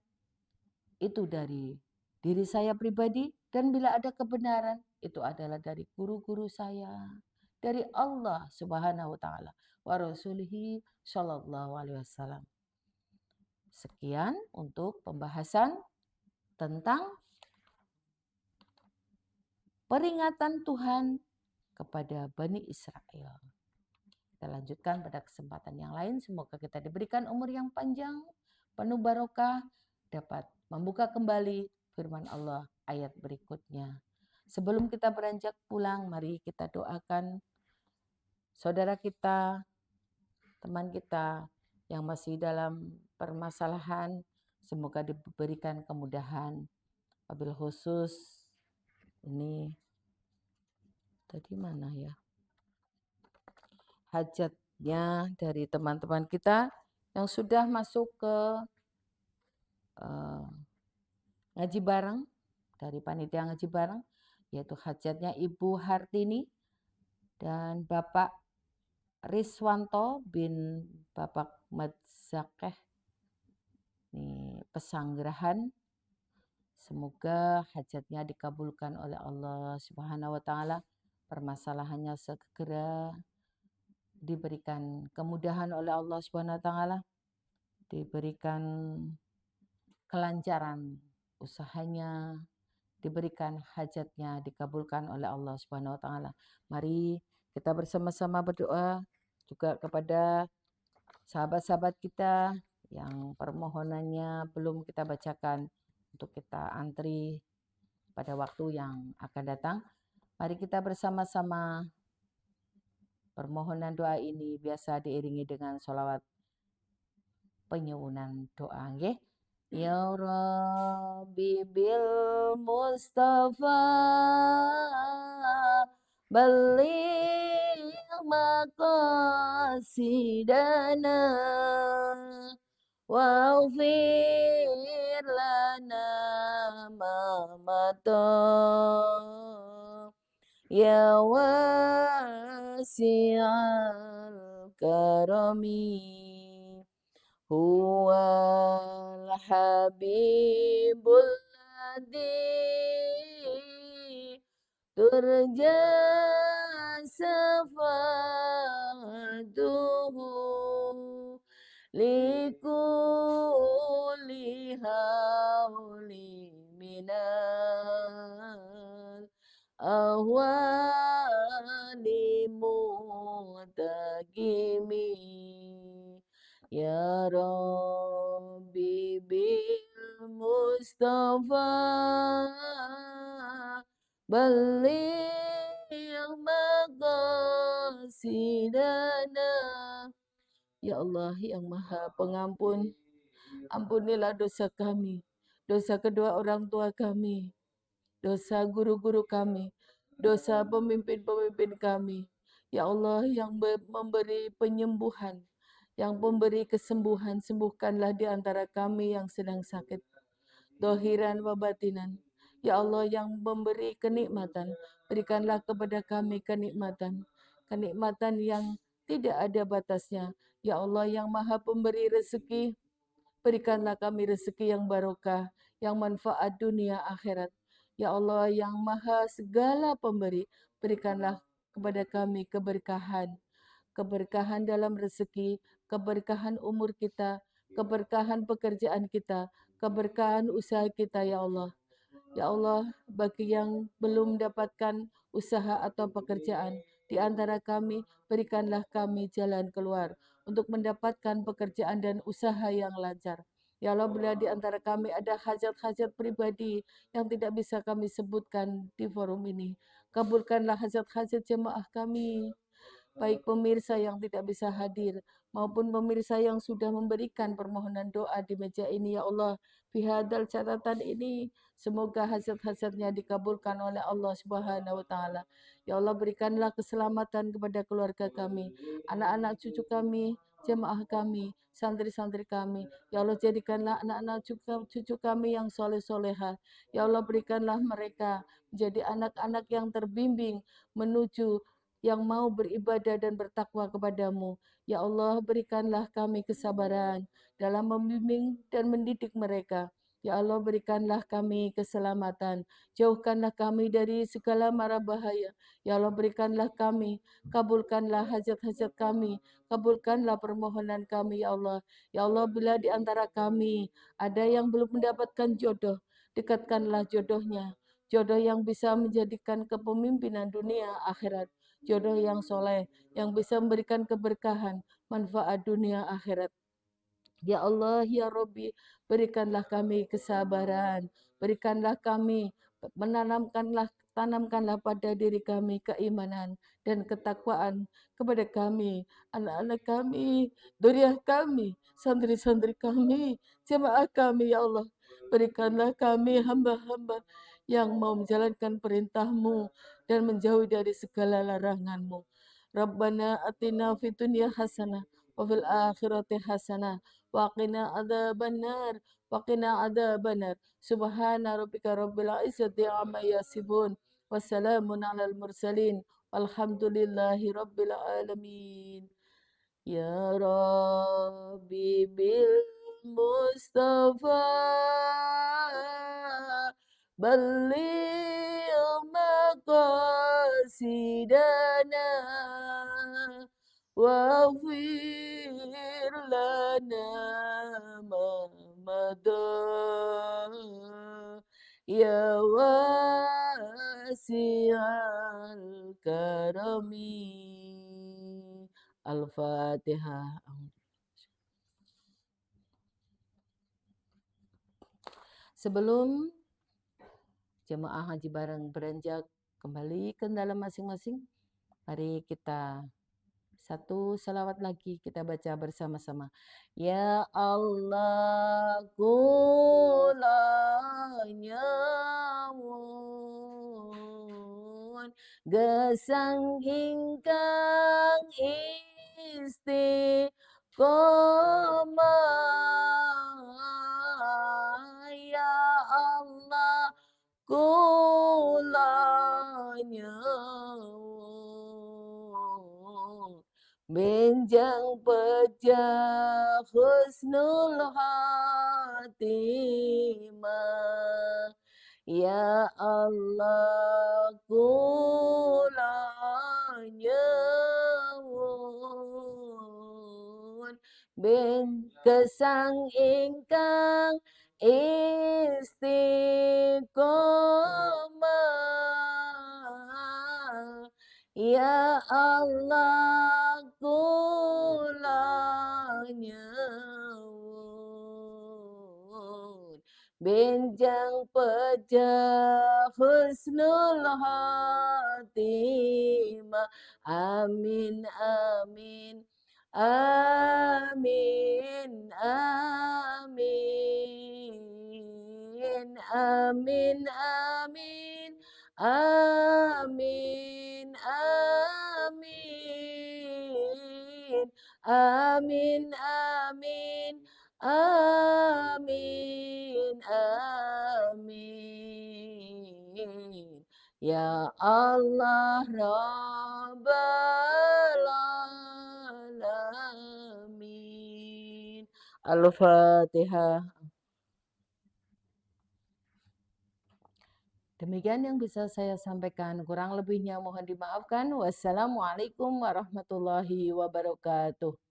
itu dari diri saya pribadi, dan bila ada kebenaran itu adalah dari guru-guru saya, dari Allah Subhanahu wa Ta'ala wa rasulihi sallallahu alaihi wasallam. Sekian untuk pembahasan tentang peringatan Tuhan kepada Bani Israel. Kita lanjutkan pada kesempatan yang lain. Semoga kita diberikan umur yang panjang, penuh barokah, dapat membuka kembali firman Allah ayat berikutnya. Sebelum kita beranjak pulang, mari kita doakan saudara kita, teman kita yang masih dalam permasalahan. Semoga diberikan kemudahan. Wabil khusus ini tadi mana ya? Hajatnya dari teman-teman kita yang sudah masuk ke ngaji bareng dari panitia ngaji bareng, yaitu hajatnya Ibu Hartini dan Bapak Riswanto bin Bapak Madzakeh ini pesanggerahan. Semoga hajatnya dikabulkan oleh Allah Subhanahu wa Ta'ala, permasalahannya segera diberikan kemudahan oleh Allah Subhanahu wa Ta'ala, diberikan kelancaran usahanya, diberikan hajatnya dikabulkan oleh Allah Subhanahu wa Ta'ala. Mari kita bersama-sama berdoa juga kepada sahabat-sahabat kita yang permohonannya belum kita bacakan, untuk kita antri pada waktu yang akan datang. Mari kita bersama-sama permohonan doa ini biasa diiringi dengan sholawat penyuwunan doa. Nggih. Ya Rabbi bil Mustafa baligh maqasidana waghfir lana ma mata ya wasi'al karami huwal habibul ladzi turja abduhu likulli hauli minal ahwali mutaqimi ya Rabbi bil Mustafa balligh maqasidana. Ya Allah yang Maha Pengampun, ampunilah dosa kami, dosa kedua orang tua kami, dosa guru-guru kami, dosa pemimpin-pemimpin kami. Ya Allah yang memberi penyembuhan, yang memberi kesembuhan, sembuhkanlah di antara kami yang sedang sakit, dohiran wa batinan. Ya Allah yang memberi kenikmatan, berikanlah kepada kami kenikmatan, kenikmatan yang tidak ada batasnya. Ya Allah yang Maha Pemberi rezeki, berikanlah kami rezeki yang barokah, yang manfaat dunia akhirat. Ya Allah yang Maha segala pemberi, berikanlah kepada kami keberkahan, keberkahan dalam rezeki, keberkahan umur kita, keberkahan pekerjaan kita, keberkahan usaha kita ya Allah. Ya Allah, bagi yang belum mendapatkan usaha atau pekerjaan di antara kami, berikanlah kami jalan keluar untuk mendapatkan pekerjaan dan usaha yang lancar. Ya Allah, bila di antara kami ada hajat-hajat pribadi yang tidak bisa kami sebutkan di forum ini, kabulkanlah hajat-hajat jemaah kami, baik pemirsa yang tidak bisa hadir maupun pemirsa yang sudah memberikan permohonan doa di meja ini ya Allah. Bihadal catatan ini semoga hajat-hajatnya dikabulkan oleh Allah Subhanahu wa taala. Ya Allah berikanlah keselamatan kepada keluarga kami, anak-anak cucu kami, jemaah kami, santri-santri kami. Ya Allah jadikanlah anak-anak cucu kami yang soleh-soleha. Ya Allah berikanlah mereka menjadi anak-anak yang terbimbing menuju yang mau beribadah dan bertakwa kepadamu. Ya Allah, berikanlah kami kesabaran dalam membimbing dan mendidik mereka. Ya Allah, berikanlah kami keselamatan. Jauhkanlah kami dari segala mara bahaya. Ya Allah, berikanlah kami, kabulkanlah hajat-hajat kami, kabulkanlah permohonan kami, ya Allah. Ya Allah, bila di antara kami ada yang belum mendapatkan jodoh, dekatkanlah jodohnya. Jodoh yang bisa menjadikan kepemimpinan dunia akhirat, jodoh yang soleh, yang bisa memberikan keberkahan, manfaat dunia akhirat. Ya Allah, ya Rabbi, berikanlah kami kesabaran, berikanlah kami, tanamkanlah pada diri kami keimanan dan ketakwaan kepada kami, anak-anak kami, duriah kami, santri-santri kami, jemaah kami, ya Allah. Berikanlah kami hamba-hamba yang mau menjalankan perintah-Mu dan menjauhi dari segala larangan-Mu. Rabbana atina fid dunya hasanah wa fil akhirati hasanah wa qina adzabannar wa qina adzabannar. Subhana rabbika rabbil izzati amma yasifun. Wassalamun alal mursalin. Walhamdulillahi rabbil alamin. Ya Rabbi bil Mustafa balligh maqasidana waghfir lana ma madha ya wasi'al karami. Al-Fatihah. Sebelum jemaah haji bareng beranjak kembali ke dalam masing-masing, mari kita satu salawat lagi kita baca bersama-sama. Ya Allah kula nyawun gesang ingkang istiqomah. Ya Allah kula nyawun benjang pejah husnul khatimah. Ya Allah kula nyawun bin gesang ingkang istiqomah. Ya Allah kula nyuwun benjang pejah husnul khotimah. Amin amin amin amin amin amin amin amin amin amin amin amin. Ya Allah Rabbal Alamin. Al-Fatihah. Demikian yang bisa saya sampaikan. Kurang lebihnya mohon dimaafkan. Wassalamualaikum warahmatullahi wabarakatuh.